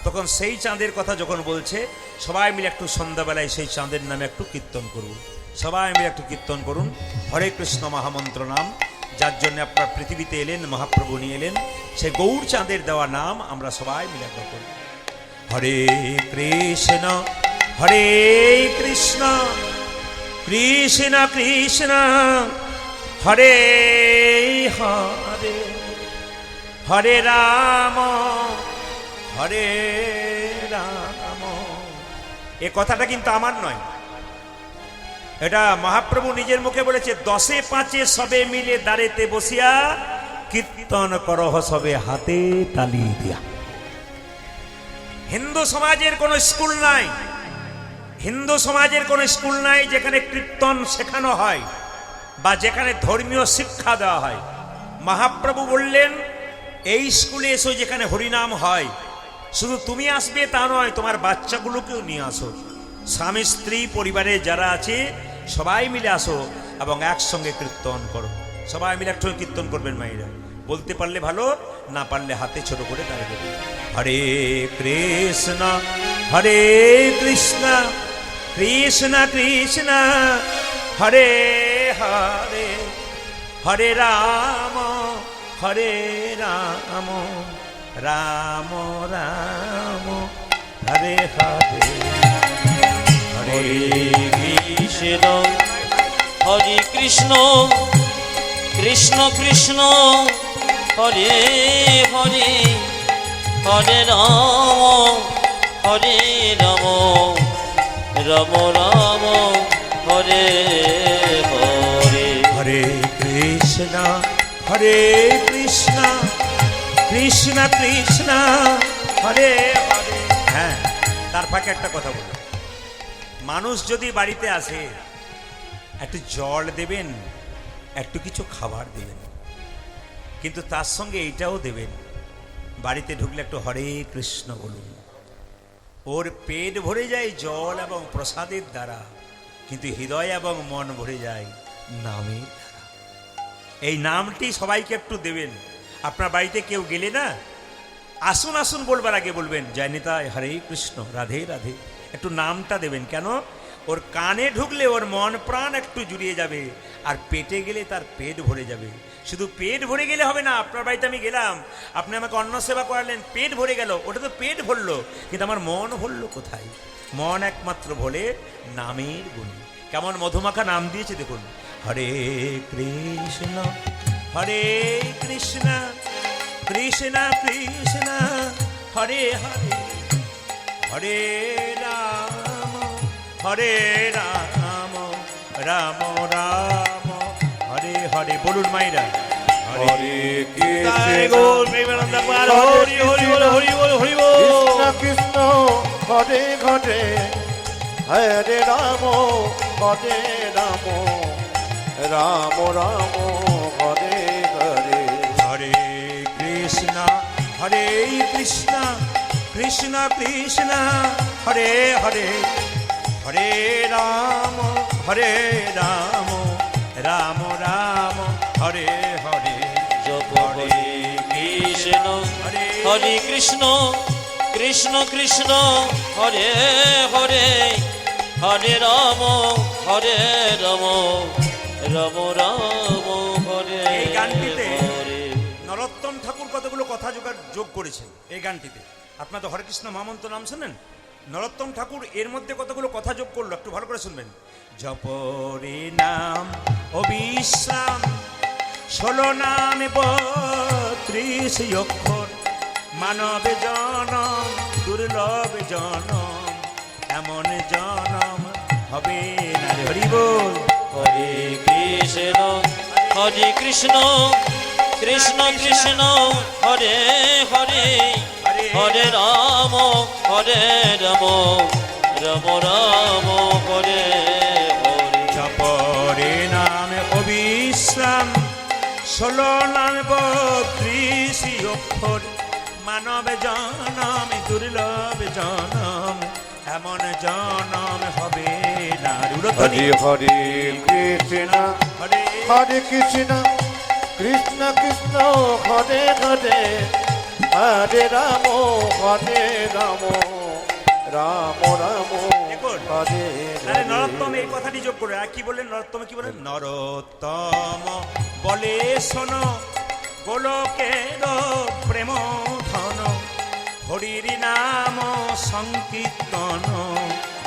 তখন সেই চাঁদের কথা যখন বলছে, সবাই মিলে একটু সন্ধ্যাবেলায় সেই চাঁদের নামে একটু কীর্তন করুন। সবাই মিলে একটু কীর্তন করুন হরে কৃষ্ণ মহামন্ত্র নাম, যার জন্য আপনার পৃথিবীতে এলেন, মহাপ্রভু নিয়ে এলেন, সেই গৌর চাঁদের দেওয়া নাম আমরা সবাই মিলে একবার করি। হরে কৃষ্ণ হরে কৃষ্ণ কৃষ্ণ কৃষ্ণ হরে হরে হরে রাম হরে রাম। এ কথাটা কিন্তু আমার নয়, এটা মহাপ্রভু নিজের মুখে বলেছে, 10-5 সবে মিলে দাঁড়েতে বসিয়া কীর্তন করহ সবে হাতে তালি দিয়া। হিন্দু সমাজের কোনো স্কুল নাই, হিন্দু সমাজের কোনো স্কুল নাই যেখানে কীর্তন শেখানো হয় বা যেখানে ধর্মীয় শিক্ষা দেওয়া হয়। মহাপ্রভু বললেন, এই স্কুলে এসো যেখানে হরিনাম হয়, শুধু তুমি আসবে তা নয়, তোমার বাচ্চাগুলোকেও নিয়ে আসো, স্বামী স্ত্রী পরিবারে যারা আছে সবাই মিলে আসো এবং একসঙ্গে কীর্তন করো। সবাই মিলে একসঙ্গে কীর্তন করবেন মায়েরা, বলতে পারলে ভালো, না পারলে হাতে ছোট করে দাঁড়িয়ে দেবে। হরে কৃষ্ণ হরে কৃষ্ণ কৃষ্ণ কৃষ্ণ হরে হরে হরে রাম হরে রাম রাম রাম হরে হরে হরে কৃষ্ণ হরে কৃষ্ণ কৃষ্ণ কৃষ্ণ হরে হরে হরে রাম হরে রাম রাম রাম হরে হরে হরে কৃষ্ণ হরে কৃষ্ণ কৃষ্ণ কৃষ্ণ হরে হরে। হ্যাঁ, তার ফাঁকে একটা কথা বলি, মানুষ যদি বাড়িতে আসে একটু জল দেবেন, একটু কিছু খাবার দেবেন, কিন্তু তার সঙ্গে এইটাও দেবেন, বাড়িতে ঢুকলে একটু হরে কৃষ্ণ বলুন। ওর পেট ভরে যায় জল এবং প্রসাদের দ্বারা, কিন্তু হৃদয় এবং মন ভরে যায় নামের দ্বারা। এই নামটি সবাইকে একটু দেবেন। আপনার বাড়িতে কেউ গেলে না, আসুন আসুন বলবার আগে বলবেন, জয় নিতাই হরে কৃষ্ণ রাধে রাধে, একটু নামটা দেবেন। কেন? ওর কানে ঢুকলে ওর মন প্রাণ একটু জুড়িয়ে যাবে, আর পেটে গেলে তার পেট ভরে যাবে। শুধু পেট ভরে গেলে হবে না। আপনার বাড়িতে আমি গেলাম, আপনি আমাকে অন্ন সেবা করালেন, পেট ভরে গেল, ওটা তো পেট ভরলো, কিন্তু আমার মন ভরলো কোথায়? মন একমাত্র ভোলে নামের গুণে। কেমন মধুমাখা নাম দিয়েছে দেখুন, হরে কৃষ্ণ হরে কৃষ্ণ কৃষ্ণ কৃষ্ণ হরে হরে হরে রাম হরে রাম রাম রাম হরে হরে। বলুন মাইরা, হরে কৃষ্ণ হরি হরি বল, হরি বল, হরি বল। কৃষ্ণ কৃষ্ণ হরে হরে হরে রাম হরে রাম রাম রাম হরে হরে। হরে কৃষ্ণ হরে কৃষ্ণ কৃষ্ণ কৃষ্ণ হরে হরে হরে রাম রাম রাম হরে হরে। জপ হরে কৃষ্ণ হরে কৃষ্ণ কৃষ্ণ কৃষ্ণ হরে হরে হরে রাম রাম রাম হরে এই গানটিতে হরে। নরোত্তম ঠাকুর কতগুলো কথা যোগ করেছেন এই গানটিতে। আপনার তো হরে কৃষ্ণ মহামন্ত্র নাম শোনেন, নরোত্তম ঠাকুর এর মধ্যে কতগুলো কথা যোগ করলো, একটু ভালো করে শুনবেন। জপরে নাম অবিশ্রাম 16 নাম 32 অক্ষর, মানব জনম দুর্লভ জনম, এমন জনম হবে না রে। হরি বল। হরে কৃষ্ণ হরে কৃষ্ণ কৃষ্ণ কৃষ্ণ হরে হরে হরে রাম রাম রাম হরে হরে। জপরে নাম অবিশ্রাম ষোলো নাম 32 অক্ষর, মানব জনম দুর্লভ জনম, এমন জনম হবে না। হরি হরি কৃষ্ণ হরে হরে কৃষ্ণ কৃষ্ণ কৃষ্ণ হরে হরে হরে রাম হরে রাম রাম রাম দেখুন, হরে আরে হরে। নরোত্তম এই কথাটি যোগ করে, আর কি বললেন নরোত্তম, কি বলেন? নরোত্তম বলে শোনো, গোলকের প্রেম ধন, হরির নাম সংকীর্তন,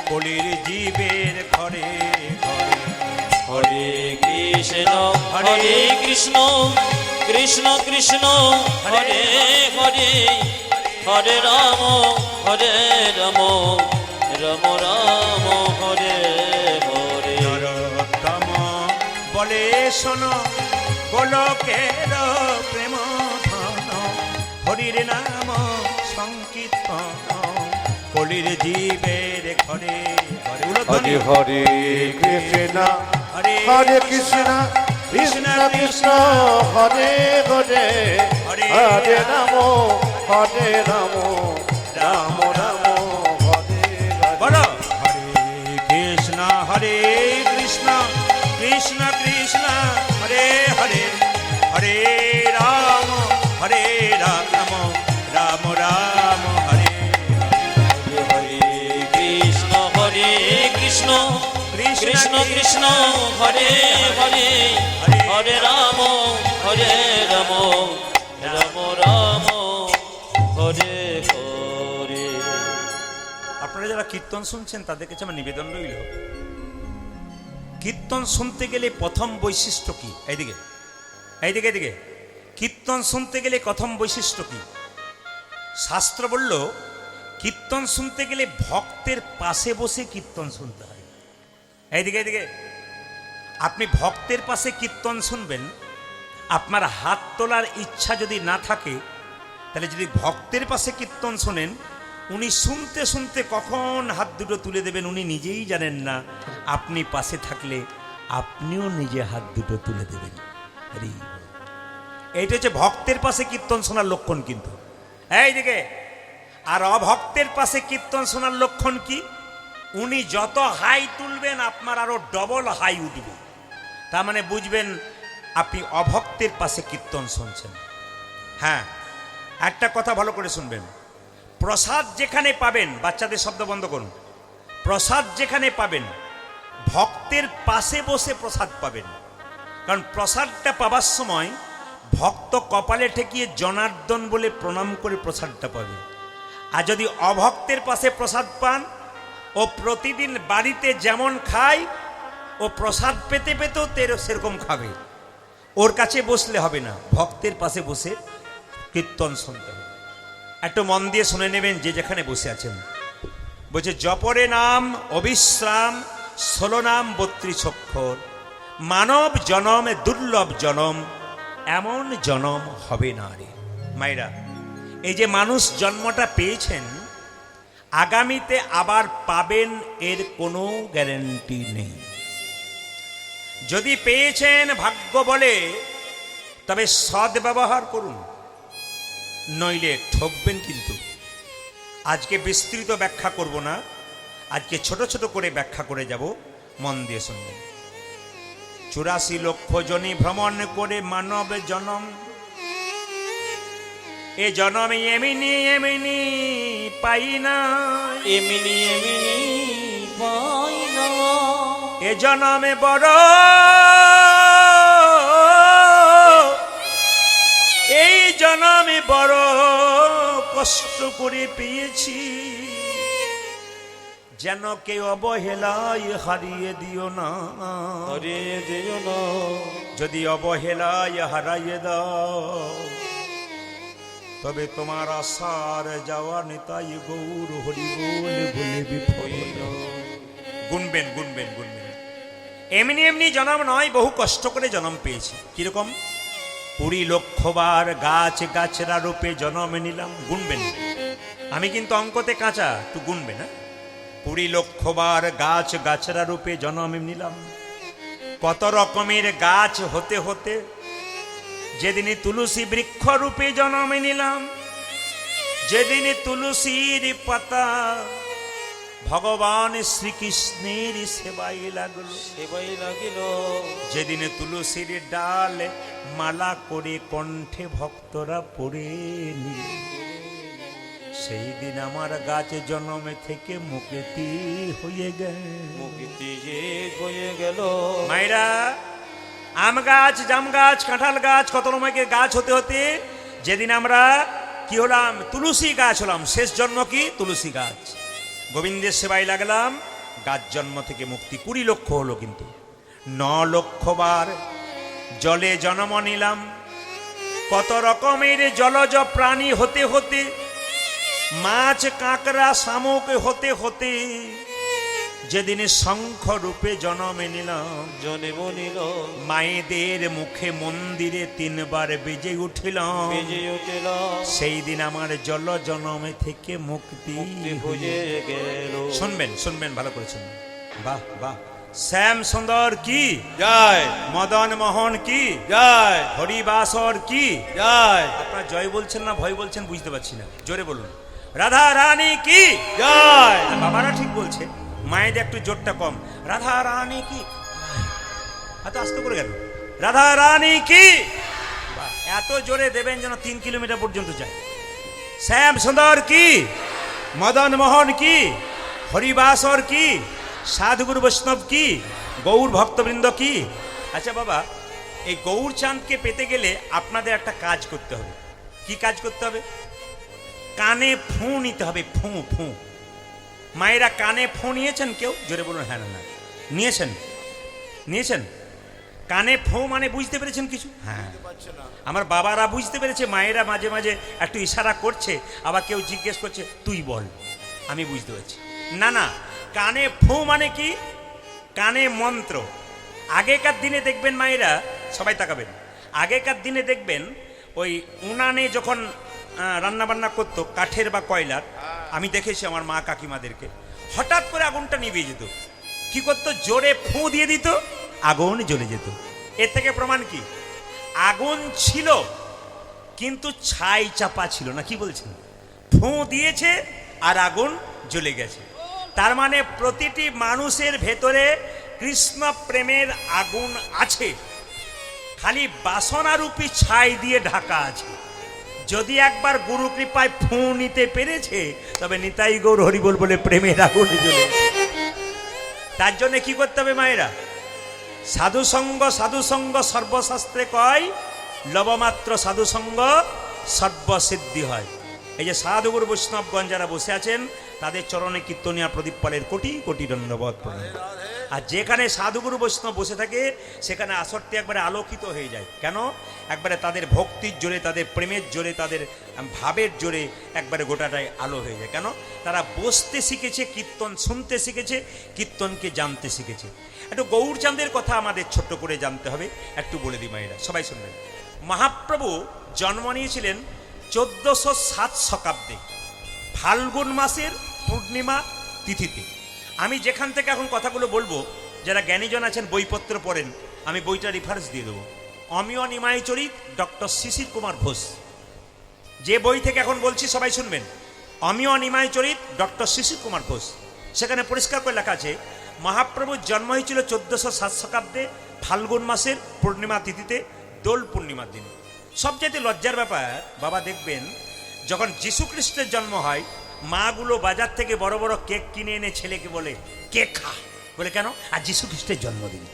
কলির জীবের ঘরে ঘরে। হরে কৃষ্ণ হরে কৃষ্ণ কৃষ্ণ কৃষ্ণ হরে হরে হরে রাম রাম রাম হরে হরে। নরোত্তম বলে শোনো, গোলকের প্রেম ধন, হরির নাম সংকীর্তন, কলির জীবের ঘরে ঘরে। হরে হরে কৃষ্ণ হরে হরে কৃষ্ণ কৃষ্ণ কৃষ্ণ হরে হরে হরে রাম রাম রাম হরে বলো, হরে। হরে কৃষ্ণ হরে কৃষ্ণ কৃষ্ণ কৃষ্ণ হরে হরে, হরে রাম রাম রাম হরে। হরে কৃষ্ণ হরে কৃষ্ণ কৃষ্ণ কৃষ্ণ হরে হরে হরে রাম রাম রাম হরে হরে। আপনারা যারা কীর্তন শুনছেন তাদের কাছে আমার নিবেদন রইল, কীর্তন শুনতে গেলে প্রথম বৈশিষ্ট্য কি? এইদিকে এইদিকে এদিকে, কীর্তন শুনতে গেলে প্রথম বৈশিষ্ট্য কি? শাস্ত্র বলল কীর্তন শুনতে গেলে ভক্তের পাশে বসে কীর্তন শুনতে হয়। এইদিকে এদিকে, আপনি ভক্তের পাশে কীর্তন শুনবেন, আপনার হাত তোলার ইচ্ছা যদি না থাকে, তাহলে যদি ভক্তের পাশে কীর্তন শোনেন, উনি শুনতে শুনতে কখন হাত দুটো তুলে দেবেন উনি নিজেই জানেন না। আপনি পাশে থাকলে আপনিও নিজে হাত দুটো তুলে দেবেন। হরি বল। এইটা হচ্ছে ভক্তের পাশে কীর্তন শোনার লক্ষণ। কিন্তু এইদিকে, আর অভক্তের পাশে কীর্তন শোনার লক্ষণ কি? উনি যত হাই তুলবেন আপনার আরো ডবল হাই উঠবে। তার মানে বুঝবেন আপনি অভক্তের পাশে কীর্তন শুনছেন। হ্যাঁ, একটা কথা ভালো করে শুনবেন, প্রসাদ যেখানে পাবেন, বাচ্চাদের শব্দ বন্ধ করুন, প্রসাদ যেখানে পাবেন ভক্তের পাশে বসে প্রসাদ পাবেন। কারণ প্রসাদটা পাবার সময় ভক্ত কপালে ঠেকিয়ে জনার্দন বলে প্রণাম করে প্রসাদটা পাবে। আর যদি অভক্তের পাশে প্রসাদ পান, ও প্রতিদিন বাড়িতে যেমন খায়, ও প্রসাদ পেতে পেতেও সেরকম খাবে। ওর কাছে বসলে হবে না, ভক্তের পাশে বসে কীর্তন শুনতে হবে। একটু মন দিয়ে শুনে নেবেন যে যেখানে বসে আছেন। বলছে জপরে নাম অবিশ্রাম, 16 নাম 32 অক্ষর, মানব জনম দুর্লভ জনম, এমন জনম হবে না রে। মায়েরা, এই যে মানুষ জন্মটা পেয়েছেন, আগামীতে আবার পাবেন এর কোনো গ্যারান্টি নেই। যদি পেয়েছেন ভাগ্য বলে, তবে সদ্ব্যবহার করুন, নইলে ঠকবেন কিন্তু। আজকে বিস্তৃত ব্যাখ্যা করব না, আজকে ছোট ছোট করে ব্যাখ্যা করে যাব, মন দিয়ে শুনবেন। 84 লক্ষ জনি ভ্রমণ করে মানব জনম, এ জনম এমনি এমনি পাই না, এমনি এমনি পাই না, এ জনমে বড়, এই জনমে বড় কষ্ট করে পেয়েছি, যেন কেউ অবহেলায় হারিয়ে দিও না, হরে দিও না। যদি অবহেলায় হারাইয়ে দাও, তবে তোমার আশার যাওয়া নেতাই গৌর হরি বলে বলে বিফল। গুনবেন গুনবেন গুনবেন। এমনি এমনি জন্ম নয়, বহু কষ্ট করে জন্ম পেয়েছি। কিরকম? 20 লক্ষবার গাছ গাছরা রূপে জন্ম নিলাম। গুনবেন, আমি কিন্তু অঙ্কতে কাঁচা, তুই গুনবে না। 20 লক্ষবার গাছ গাছরা রূপে জন্ম নিলাম, কত রকমের গাছ হতে হতে যেদিনে তুলসী বৃক্ষরূপে জন্ম নিলাম, যেদিনে তুলসীর পাতা ভগবান শ্রীকৃষ্ণের সেবাই লাগলো, সেবাই লাগিল। যেদিনে তুলসীর ডাল মালা করে কণ্ঠে ভক্তরা পড়ে নিল, সেই দিন আমার গাছ জন্মে থেকে মুক্তি হয়ে গেল। মুক্তি যে হয়ে গেল। মায়েরা, আম গাছ, জাম গাছ, কাঁঠাল গাছ, কত রকমের গাছ হতে হতে যেদিন আমরা কি হলাম, তুলসী গাছ হলাম, শেষ জন্ম কি তুলসী গাছ। গোবিন্দের সেবায় লাগলাম, গাছ জন্ম থেকে মুক্তি। 20 লক্ষ হলো, কিন্তু 9 লক্ষ বার জলে জন্ম নিলাম। কত রকমের জলজ প্রাণী হতে হতে, মাছ কাঁকড়া শামুক হতে হতে যেদিনে শঙ্খ রূপে জন্মে নিলাম, জনে বনিল মায়েদের মুখে মন্দিরে 3 বার বেজে উঠিলাম, বেজে উঠিল। সেই দিন আমার জল জনমে থেকে মুক্তি মুক্তি হয়ে গেল। শুনবেন, শুনবেন, ভালো করে শুনবেন। বাহ বাহ। শ্যাম সুন্দর কি জয় মদন মোহন কি জয় হরিবাসর কি। জয় আপনারা জয় বলছেন না ভয় বলছেন বুঝতে পারছি না, জোরে বলুন। রাধা রানী কি জয় বাবারা ঠিক বলছে, মায়েদের একটু জোরটা কম। রাধা রানী কি, এত আস্তে করে গেল। রাধা রানী কি, বাহ, এত জোরে দেবেন যেন 3 কিলোমিটার পর্যন্ত যায়। শ্যাম সুন্দর কি, মদন মোহন কি, হরিবাসর কি, সাধুগুরু বৈষ্ণব কি, গৌর ভক্তবৃন্দ কি। আচ্ছা বাবা, এই গৌর চাঁদকে পেতে গেলে আপনাদের একটা কাজ করতে হবে। কি কাজ করতে হবে? কানে ফু নিতে হবে, ফু ফু। মায়েরা কানে ফু নিয়েছেন কেউ? জোরে বলুন হ্যাঁ না না। নিয়েছেন? নিয়েছেন? কানে ফু মানে বুঝতে পেরেছেন কিছু? হ্যাঁ, আমার বাবারা বুঝতে পেরেছে, মায়েরা মাঝে মাঝে একটু ইশারা করছে, আবার কেউ জিজ্ঞেস করছে তুই বল, আমি বুঝতে পারছি। না না, কানে ফু মানে কি? কানে মন্ত্র। আগেকার দিনে দেখবেন মায়েরা, সবাই তাকাবেন, আগেকার দিনে দেখবেন ওই উনানে যখন রান্না বান্না করতো, কাঠের বা কয়লার, আমি দেখেছি আমার মা কাকিমাদেরকে, হঠাৎ করে আগুনটা নিভে যেত। কি করতো? জোরে ফু দিয়ে দিত, আগুন জ্বলে যেত। এর থেকে প্রমাণ কি? আগুন ছিল কিন্তু ছাই চাপা ছিল না। কি বলছেন? ফু দিয়েছে আর আগুন জ্বলে গেছে। তার মানে প্রতিটি মানুষের ভেতরে কৃষ্ণ প্রেমের আগুন আছে, খালি বাসনারূপী ছাই দিয়ে ঢাকা আছে। যদি একবার গুরু কৃপায় ফু নিতে পেরেছে, তবে নিতাই গৌর হরিবোল বলে প্রেমের আগুন জ্বলে। তার জন্য কি করতে হবে মায়েরা? সাধুসঙ্গ, সাধুসঙ্গ সর্বশাস্ত্রে কয়, লবমাত্র সাধুসঙ্গ সর্বসিদ্ধি হয়। এই যে সাধুগুরু বৈষ্ণবগণ যারা বসে আছেন, তাদের চরণে কীর্তনিয়া প্রদীপ পালের কোটি কোটি দণ্ডবত প্রণাম। আর যেখানে সাধুগুরু বৈষ্ণব বসে থাকে, সেখানে আসরটি একবারে আলোকিত হয়ে যায়। কেন? একবারে তাদের ভক্তির জোরে, তাদের প্রেমের জোরে, তাদের ভাবের জোরে একবারে গোটাটাই আলো হয়ে যায়। কেন? তারা বসতে শিখেছে, কীর্তন শুনতে শিখেছে, কীর্তনকে জানতে শিখেছে। একটু গৌরচাঁদের কথা আমাদের ছোট্ট করে জানতে হবে, একটু বলে দিই মায়েরা, সবাই শুনবেন। মহাপ্রভু জন্ম নিয়েছিলেন 1407 শতাব্দে ফাল্গুন মাসের পূর্ণিমা তিথিতে। আমি যেখান থেকে এখন কথাগুলো বলবো, যারা জ্ঞানীজন আছেন, বইপত্র পড়েন, আমি বইটা রেফারেন্স দিয়ে দেবো। অমিয় নিমাই চরিত, ডক্টর শিশির কুমার ঘোষ। যে বই থেকে এখন বলছি সবাই শুনবেন। অমিয় নিমাই চরিত, ডক্টর শিশির কুমার ঘোষ। সেখানে পরিষ্কার করে লেখা আছে, মহাপ্রভুর জন্ম হয়েছিল 1407 শতাব্দে ফাল্গুন মাসের পূর্ণিমা তিথিতে, দোল পূর্ণিমার দিনে। সবচেয়ে লজ্জার ব্যাপার বাবা, দেখবেন যখন যীশু খ্রিস্টের জন্ম হয়, মাগুলো বাজার থেকে বড় বড় কেক কিনে এনে ছেলেকে বলে কেক খা, বলে কেন? আর যীশু খ্রিস্টের জন্মদিন।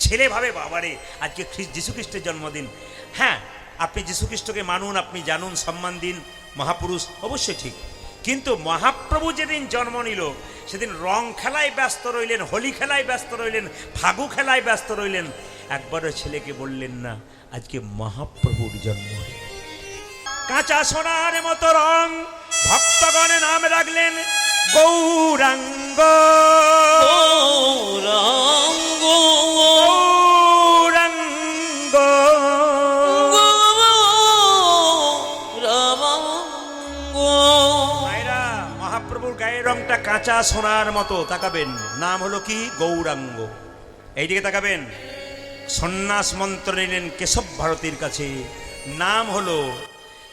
ছেলে ভাবে বাবারে আজকে যীশু খ্রিস্টের জন্মদিন। হ্যাঁ, আপনি যীশু খ্রিস্টকে মানুন, আপনি জানুন, সম্মান দিন, মহাপুরুষ, অবশ্যই ঠিক। কিন্তু মহাপ্রভু যেদিন জন্ম নিল, সেদিন রং খেলায় ব্যস্ত রইলেন, হোলি খেলায় ব্যস্ত রইলেন, ফাগু খেলায় ব্যস্ত রইলেন। একবারও ছেলেকে বললেন না আজকে মহাপ্রভুর জন্ম। কাঁচা সোনার মতো রং ভক্তগণে নাম রাখলেন গৌরাঙ্গ। গৌরাঙ্গ গৌরাঙ্গ গৌরাঙ্গ। মায়েরা, মহাপ্রভুর গায়ের রংটা কাঁচা সোনার মতো। তাকাবেন, নাম হলো কি? গৌরাঙ্গ। এইদিকে তাকাবেন, সন্ন্যাস মন্ত্র নিলেন কেশব ভারতীর কাছে, নাম হলো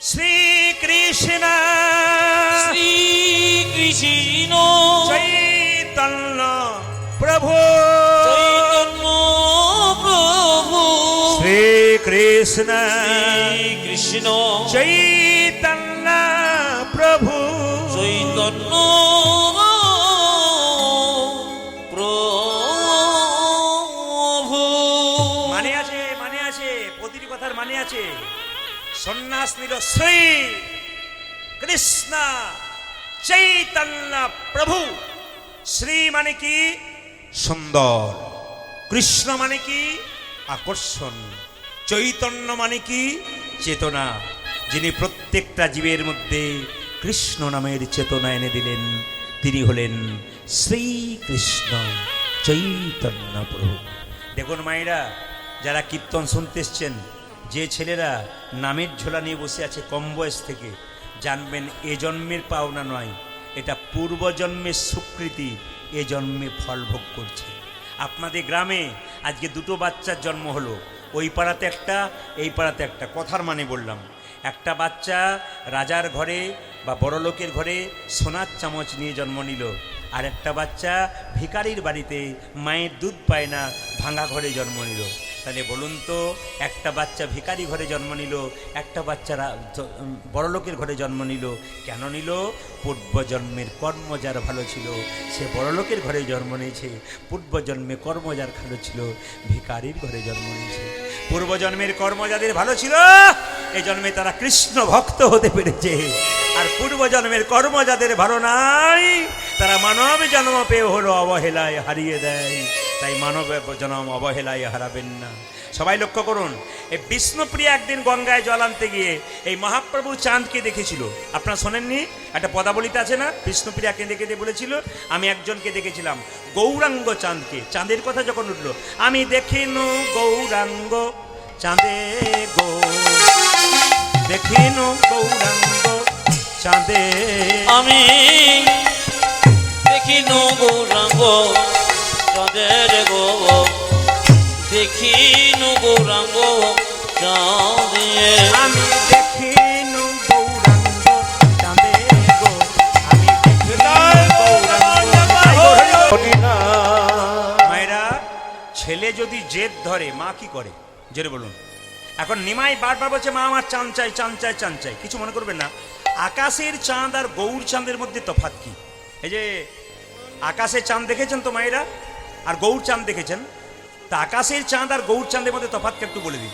শ্রীকৃষ্ণ শ্রীকৃষ্ণ চৈতন্য প্রভু চৈতন্য প্রভু শ্রীকৃষ্ণ শ্রীকৃষ্ণ চৈতন্য প্রভু চৈতন্য প্রভু। মানে আছে প্রতিটি কথার মানে আছে। সন্ন্যাস নিল শ্রী কৃষ্ণ চৈতন্য প্রভু। শ্রী মানে কি সুন্দর, কৃষ্ণ মানে কি আকর্ষণ, চৈতন্য মানে কি চেতনা। যিনি প্রত্যেকটা জীবের মধ্যে কৃষ্ণ নামের চেতনা এনে দিলেন তিনি হলেন শ্রীকৃষ্ণ চৈতন্য প্রভু। দেখুন মায়েরা, যারা কীর্তন শুনতে এসছেন, যে ছেলেরা নামের ঝোলা নিয়ে বসে আছে কম বয়স থেকে, জানবেন এ জন্মের পাওনা নয়, এটা পূর্বজন্মের স্বীকৃতি, এ জন্মে ফল ভোগ করছে। আপনাদের গ্রামে আজকে দুটো বাচ্চার জন্ম হলো, ওই পাড়াতে একটা, এই পাড়াতে একটা। কথার মানে বললাম, একটা বাচ্চা রাজার ঘরে বা বড়লোকের ঘরে সোনার চামচ নিয়ে জন্ম নিল, আর একটা বাচ্চা ভিখারির বাড়িতে মায়ের দুধ পায় না ভাঙা ঘরে জন্ম নিল। তাহলে বলুন তো, একটা বাচ্চা ভিখারি ঘরে জন্ম নিল, একটা বাচ্চা বড়লোকের ঘরে জন্ম নিল, কেন নিল? পূর্বজন্মের কর্ম যার ভালো ছিল সে বড়লোকের ঘরে জন্ম নিয়েছে, পূর্বজন্মে কর্ম যার ভালো ছিল ভিখারির ঘরে জন্ম নিয়েছে। পূর্বজন্মের কর্ম যাদের ভালো ছিল এই জন্মে তারা কৃষ্ণ ভক্ত হতে পেরেছে, আর পূর্বজন্মের কর্ম যাদের ভালো নাই তারা মানব জন্ম পেয়ে হলো অবহেলায় হারিয়ে দেয়। তাই মানব জন্ম অবহেলায় হারাবেন না। সবাই লক্ষ্য করুন, এই বিষ্ণুপ্রিয়া একদিন গঙ্গায় জল আনতে গিয়ে এই মহাপ্রভু চাঁদকে দেখেছিল। আপনারা শোনেননি? একটা পদাবলিতে আছে না, বিষ্ণুপ্রিয়াকে দেখে বলেছিল আমি একজনকে দেখেছিলাম গৌরাঙ্গ চাঁদকে। চাঁদের কথা যখন উঠল, আমি দেখিনু গৌরাঙ্গ চাঁদে গো, দেখিনু গৌরাঙ্গ চাঁদে, আমি দেখিনু গৌরাঙ্গ চাঁদের গো, দেখিনু গৌরাঙ্গ চাঁদে, আমি দেখিনু গৌরাঙ্গ চাঁদে গো, আমি দেখিনু গৌরাঙ্গ। মায়েরা, ছেলে যদি জেদ ধরে মা কি করে জেরে বলুন। এখন নিমাই বারবার বলছে মা আমার চাঁদ চাই, চাঁদ চাই, চাঁদ চাই। কিছু মনে করবেন না, আকাশের চাঁদ আর গৌর চাঁদের মধ্যে তফাৎ কি? এই যে আকাশের চাঁদ দেখেছেন তো মায়েরা, আর গৌর চাঁদ দেখেছেন, তা আকাশের চাঁদ আর গৌর চাঁদের মধ্যে তফাৎকে একটু বলে দিন।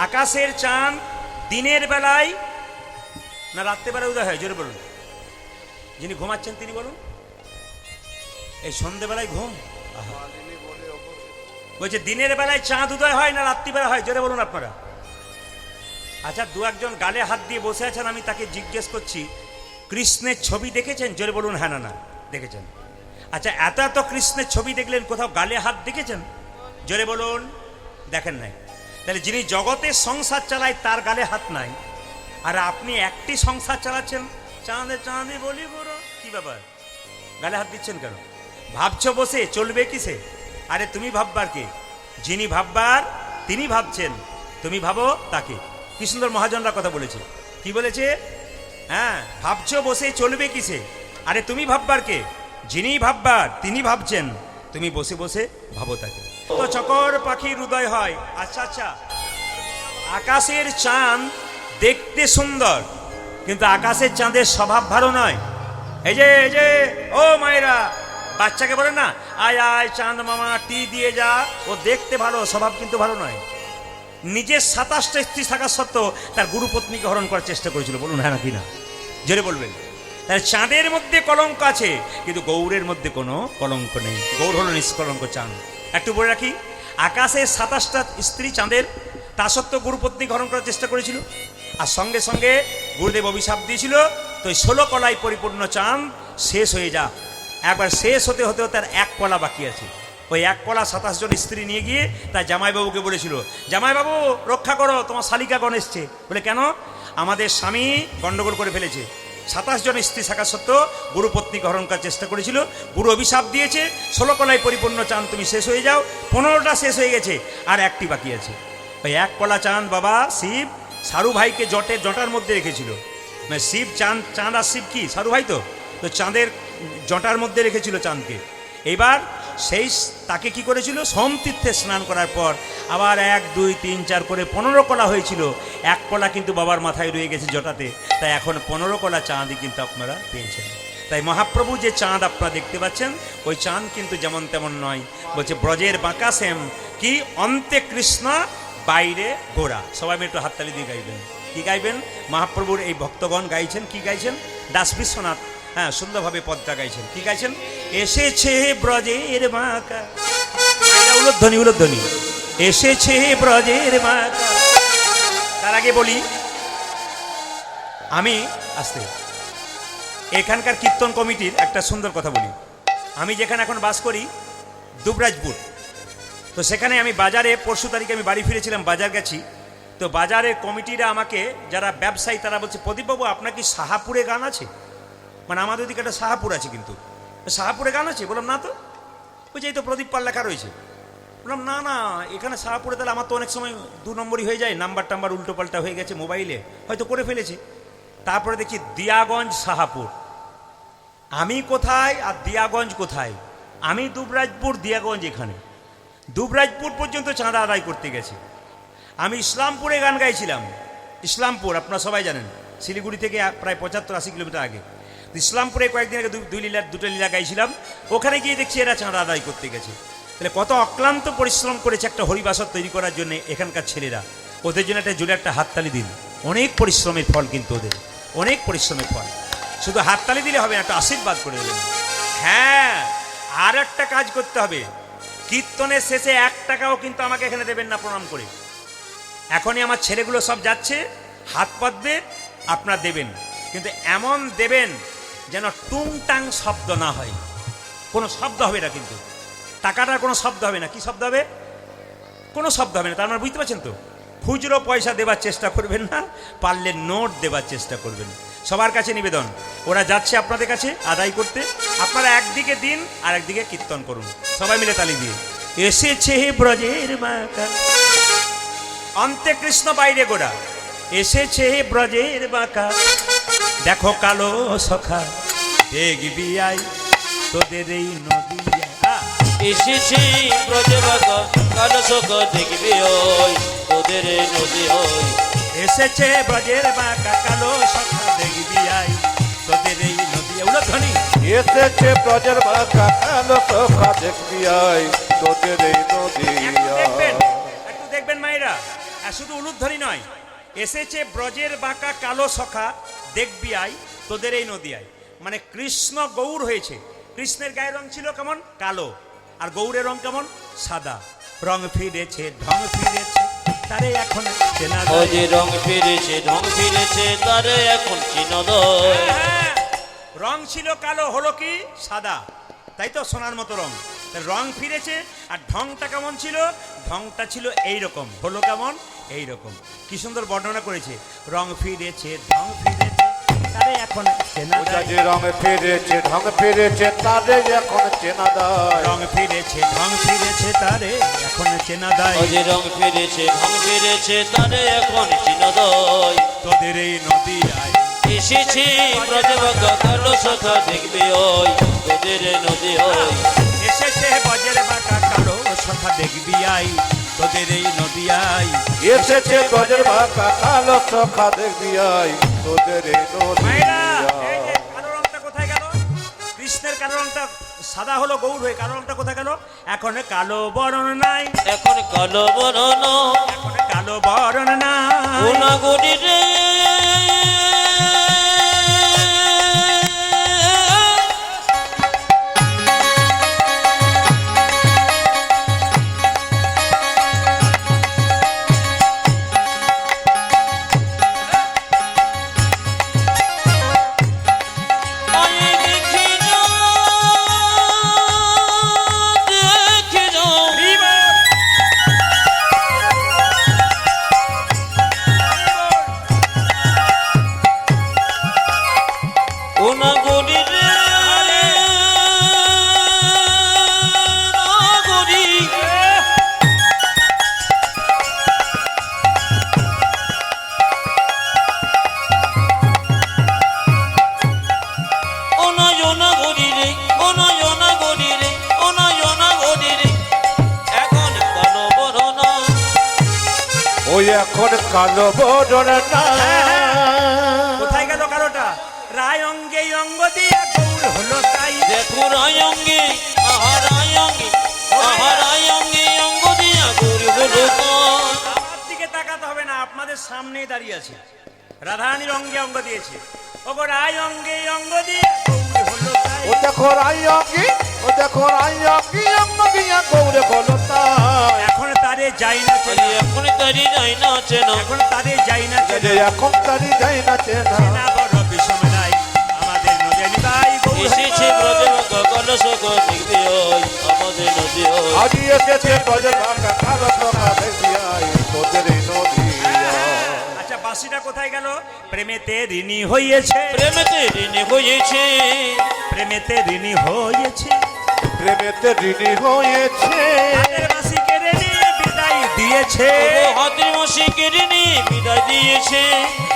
আকাশের চাঁদ দিনের বেলায় না রাত্রেবেলায় উদয় হয়? জোরে বলুন। যিনি ঘুমাচ্ছেন তিনি বলুন। এই সন্ধ্যেবেলায় ঘুম? বলছে দিনের বেলায় চাঁদ উদয় হয় না রাত্রিবেলা হয়? জোরে বলুন আপনারা। আচ্ছা, দু একজন গালে হাত দিয়ে বসে আছেন, আমি তাকে জিজ্ঞেস করছি কৃষ্ণের ছবি দেখেছেন? জোরে বলুন হ্যাঁ না না দেখেছেন। আচ্ছা, এত এত কৃষ্ণের ছবি দেখলেন, কোথাও গালে হাত দেখেছেন? জোরে বলুন দেখেন নাই। তাহলে যিনি জগতের সংসার চালায় তার গালে হাত নাই, আর আপনি একটি সংসার চালাচ্ছেন, চাঁদে চাঁদে বলি বড়, কি ব্যাপার গালে হাত দিচ্ছেন কেন? ভাবছো বসে চলবে কিসে? আরে তুমি ভাববার কে? যিনি ভাববার তিনি ভাবছেন, তুমি ভাবো তাকে। কি সুন্দর মহাজনরা কথা বলেছে। কি বলেছে? হ্যাঁ, ভাবছো বসে চলবে কিসে? আরে তুমি ভাববার কে? যিনি ভাববার তিনি ভাবছেন, তুমি বসে বসে ভাবো তাকে। তো চকর পাখির উদয় হয়। আচ্ছা আচ্ছা, আকাশের চাঁদ দেখতে সুন্দর, কিন্তু আকাশের চাঁদের স্বভাব ভালো নয়। এই যে ও মায়েরা, বাচ্চাকে বলে না আয় আয় চাঁদ মামা টি দিয়ে যা, ও দেখতে ভালো, স্বভাব কিন্তু ভালো নয়। নিজের 27টা স্ত্রী থাকা সত্ত্বেও তার গুরু পত্নীকে হরণ করার চেষ্টা করেছিল। বলুন হ্যাঁ নাকি না? জোরে বলবেন। তাহলে চাঁদের মধ্যে কলঙ্ক আছে, কিন্তু গৌরের মধ্যে কোনো কলঙ্ক নেই। গৌর হলো নিষ্কলঙ্ক চাঁদ। একটু বলে রাখি, আকাশে 27টা স্ত্রী চাঁদের, তা সত্ত্বেও গুরু পত্নীকে হরণ করার চেষ্টা করেছিল, আর সঙ্গে সঙ্গে গুরুদেব অভিশাপ দিয়েছিল, তো এই 16 কলায় পরিপূর্ণ চাঁদ শেষ হয়ে যা। একবার শেষ হতে হতেও তার এক কলা বাকি আছে। ওই এক কলা 27 জন স্ত্রী নিয়ে গিয়ে তার জামাইবাবুকে বলেছিল, জামাইবাবু রক্ষা করো, তোমার শালিকাগণ এসছে। বলে কেন? আমাদের স্বামী গন্ডগোল করে ফেলেছে। 27 জন স্ত্রী থাকা সত্ত্বেও গুরু পত্নীকে হরণ করার চেষ্টা করেছিল, গুরু অভিশাপ দিয়েছে, 16 কলায় পরিপূর্ণ চাঁদ তুমি শেষ হয়ে যাও। 15টা শেষ হয়ে গেছে, আর একটি বাকি আছে। ওই এক কলা চাঁদ বাবা শিব সারু ভাইকে জটার মধ্যে রেখেছিল। মানে শিব চাঁদ আর শিব কি সারু ভাই, তো চাঁদের জটার মধ্যে রেখেছিল চাঁদকে। এবার সেই তাকে কি করেছিল, সোমতীর্থে স্নান করার পর আবার 1 2 3 4 করে 15 কলা হয়েছিল। এক কলা কিন্তু বাবার মাথায় রয়ে গেছে জটাতে, তাই এখন 15 কলা চাঁদই কিন্তু আপনারা পেয়েছেন। তাই মহাপ্রভু যে চাঁদ আপনারা দেখতে পাচ্ছেন, ওই চাঁদ কিন্তু যেমন তেমন নয়। বলছে ব্রজের বাঁকা শ্যাম কি অন্তে কৃষ্ণ বাইরে গোরা। সবাই একটু হাততালি দিয়ে গাইবেন। কি গাইবেন? মহাপ্রভুর এই ভক্তগণ গাইছেন, কি গাইছেন? দাস বিশ্বনাথ হ্যাঁ সুন্দরভাবে পদটা গাইছেন। কি গাইছেন? এসেছে ব্রজের বাঁকা, উলধ্বনি উলধ্বনি, এসেছে ব্রজের বাঁকা। তার আগে বলি আমি আসতে এখানকার কীর্তন কমিটির একটা সুন্দর কথা বলি। আমি যেখানে এখন বাস করি দুবরাজপুর, তো সেখানে আমি বাজারে পরশু তারিখে আমি বাড়ি ফিরেছিলাম, বাজার গেছি। তো বাজারের কমিটিরা আমাকে যারা ব্যবসায়ী তারা বলছে, প্রদীপবাবু আপনার কি সাহাপুরে গান আছে? মানে আমাদের ওদিকে একটা সাহাপুর আছে, কিন্তু সাহাপুরে গান আছে? বললাম না তো। বলছে এই তো প্রদীপ পাল লেখা রয়েছে। বললাম না না, এখানে সাহাপুরে তাহলে আমার তো অনেক সময় 2 নম্বরই হয়ে যায়, নাম্বার টাম্বার উল্টো পাল্টা হয়ে গেছে, মোবাইলে হয়তো করে ফেলেছে। তারপরে দেখি দিয়াগঞ্জ সাহাপুর। আমি কোথায় আর দিয়াগঞ্জ কোথায়? আমি দুবরাজপুর, দিয়াগঞ্জ এখানে। দুবরাজপুর পর্যন্ত চাঁদা আদায় করতে গেছে। আমি ইসলামপুরে গান গাইছিলাম। ইসলামপুর আপনারা সবাই জানেন, শিলিগুড়ি থেকে প্রায় 75-80 কিলোমিটার আগে। ইসলামপুরে কয়েকদিন আগে 2 লীলা গাইছিলাম। ওখানে গিয়ে দেখছি এরা চাঁদা আদায় করতে গেছে। তাহলে কত অক্লান্ত পরিশ্রম করেছে একটা হরিবাসর তৈরি করার জন্য এখানকার ছেলেরা। ওদের জন্য একটা জোরে একটা হাততালি দিন। অনেক পরিশ্রমের ফল কিন্তু ওদের, অনেক পরিশ্রমের ফল। শুধু হাততালি দিলে হবে না, একটা আশীর্বাদ করে দেবেন। হ্যাঁ, আর একটা কাজ করতে হবে। কীর্তনের শেষে 1 টাকাও কিন্তু আমাকে এখানে দেবেন না প্রণাম করে। এখনই আমার ছেলেগুলো সব যাচ্ছে, হাত পাতবে, আপনারা দেবেন। কিন্তু এমন দেবেন যেন টুংটাং শব্দ না হয়, কোনো শব্দ হবে না। কিন্তু টাকাটার কোনো শব্দ হবে না। কি শব্দ হবে? কোনো শব্দ হবে না। তার মানে বুঝতে পারছেন তো? খুচরো পয়সা দেবার চেষ্টা করবেন না, পারলে নোট দেবার চেষ্টা করবেন। সবার কাছে নিবেদন, ওরা যাচ্ছে আপনাদের কাছে আদায় করতে, আপনারা একদিকে দিন আর একদিকে কীর্তন করুন, সবাই মিলে তালি দিয়ে। এসেছে ব্রজের বাঁকা অন্তে কৃষ্ণ বাইরে গোরা, এসেছে ব্রজের বাঁকা, দেখো কালো সখা দেখবি আই তোদের এই নদী। এসেছি ব্রজে বাঁকা কালো সখা দেখবি ওই তোদের নদী ওই। এসেছে ব্রজের বাঁকা কালো সখা দেখবি আই তোদের এই নদী। উলধ্বনি, এসেছে ব্রজের বাঁকা কালো সখা দেখবি আই তোদের এই নদী। একটু দেখবেন মায়েরা, আর শুধু উলুধ্বনি নয়, এসেছে ব্রজের বাঁকা কালো সখা দেখবি আই তোদের এই নদী আই। মানে কৃষ্ণ গৌর হয়েছে। কৃষ্ণের গায়ের রং ছিল কেমন? কালো। আর গৌরের রং কেমন? সাদা। রং ফিরেছে ঢং ফিরেছে তারে এখন চেনা ও যে রং ফিরেছে ঢং ফিরেছে তারে এখন চিনো দয়। হ্যাঁ, রং ছিল কালো, হলো কি সাদা, তাই তো সোনার মতো রং। রং ফিরেছে। আর ঢংটা কেমন ছিল? ঢংটা ছিল এইরকম, হলো কেমন? এইরকম। কি সুন্দর বর্ণনা করেছে। রং ফিরেছে ঢং ফিরেছে তারে এখন চেনা যায়। যে রং ফিরেছে ঢং ফিরেছে তারে এখন চেনা দেয়। রং ফিরেছে ঢং ফিরেছে তারে এখন চেনা দেয়। ও যে রং ফিরেছে ঢং ফিরেছে তারে এখন চিনো দয়। তোদের এই নদী আয় এসেছি ব্রজে বাঁকা কালো সখা দেখবি ওই তোদের নদী ওই। এসেছে ব্রজের বাঁকা কালো সখা দেখবি আই তোদের এই নদী আই। এসেছে ব্রজের বাঁকা কালো সখা দেখবি আই তোদের এই নদী মায়েরা, এই আই। যে কালো রংটা কোথায় গেল? কৃষ্ণের কালো রংটা সাদা হলো গৌর হয়ে, কালো রংটা কোথায় গেল? এখন কালো বরণ নাই, এখন কালো বরণ এখন কালো বরণ নাই। গুণাগুণি রে ওই এখন কালো বদন না কোথায় গেল কালোটা? রায় অঙ্গে অঙ্গ দিয়ে গৌর হলো তাই। দেখো রায়ঙ্গে আহা রায়ঙ্গে আহা রায়ঙ্গে অঙ্গ দিয়া গৌর হলো তাই। আমার দিকে তাকাতে হবে না, আপনাদের সামনেই দাঁড়িয়ে আছে। রাধারানীর অঙ্গে অঙ্গ দিয়েছে। ওগো রায় অঙ্গে অঙ্গ দিয়ে গৌর হলো তাই। ও দেখো রায়ঙ্গি ও দেখো রায়ঙ্গি অঙ্গ দিয়া গৌর হলো তাই এখন তারে যাই না আরে চেনা, এখন তারি যাই না চেনা এখন তারে যাই না যে চেনা। এখন তারি যাই না চেনা চেনা বড় বিষম নাই, আমাদের নদী নিতাই গৌর হরি এসেছে বল। ব্রজবাক কলসক দেখবি ওই আমাদের নদী ওই আজি এসেছে ব্রজের বাঁকা কালো সখা দেখবি আই তোদের এই নদী আচ্ছা বাঁশিটা কোথায় গেল? প্রেমেতে ঋণী হয়েছে, প্রেমেতে ঋণী হয়েছে প্রেমেতে ঋণী হয়েছে। প্রেমেতে ঋণী হয়েছে হাতের বাঁশি কেড়ে নিয়ে বিদায় দিয়েছে। ও হাতের মাসি কেড়ে নিয়ে বিদায় দিয়েছে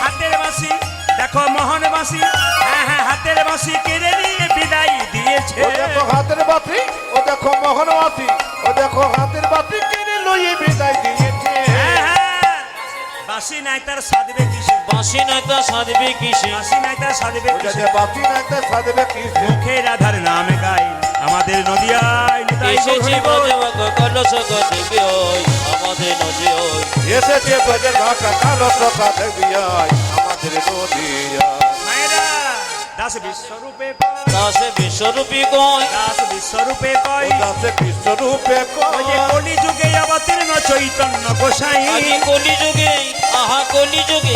হাতের বাঁশি দেখো মোহন বাঁশি, হ্যাঁ হ্যাঁ হাতের বাঁশি কেড়ে নিয়ে বিদায় দিয়েছে। ও দেখো হাতের বাতি ও দেখো মোহন বাতি ও দেখো হাতের বাতি কিনে লইয়ে বিদায় দিয়েছে হ্যাঁ হ্যাঁ বাঁশি নাই তার সাধবে কিসে, বাঁশি নাই তা সাধবে কিসে বাঁশি নাই তার সাধবে ও কিসে। যে বাতি নাই তা সাধবে কিসে মুখে রাধার নাম গাই আমাদের নদিয়ায় নিতাই গৌর এসেছে হরি বল। ব্রজবাক কলসক দেখবি ওই আমাদের নদী ওই এসেছে ব্রজের বাঁকা কালো সখা দেখবি আই আমাদের নদী মায়েরা দাস বিশ্বরূপে কয়, দাস বিশ্বরূপী কয় দাস বিশ্বরূপে ও কয়। দাসে কৃষ্ণরূপে ওই যে কলিযুগে অবতীর্ণ চৈতন্য গোসাই, আগে কলিযুগে আহা কলিযুগে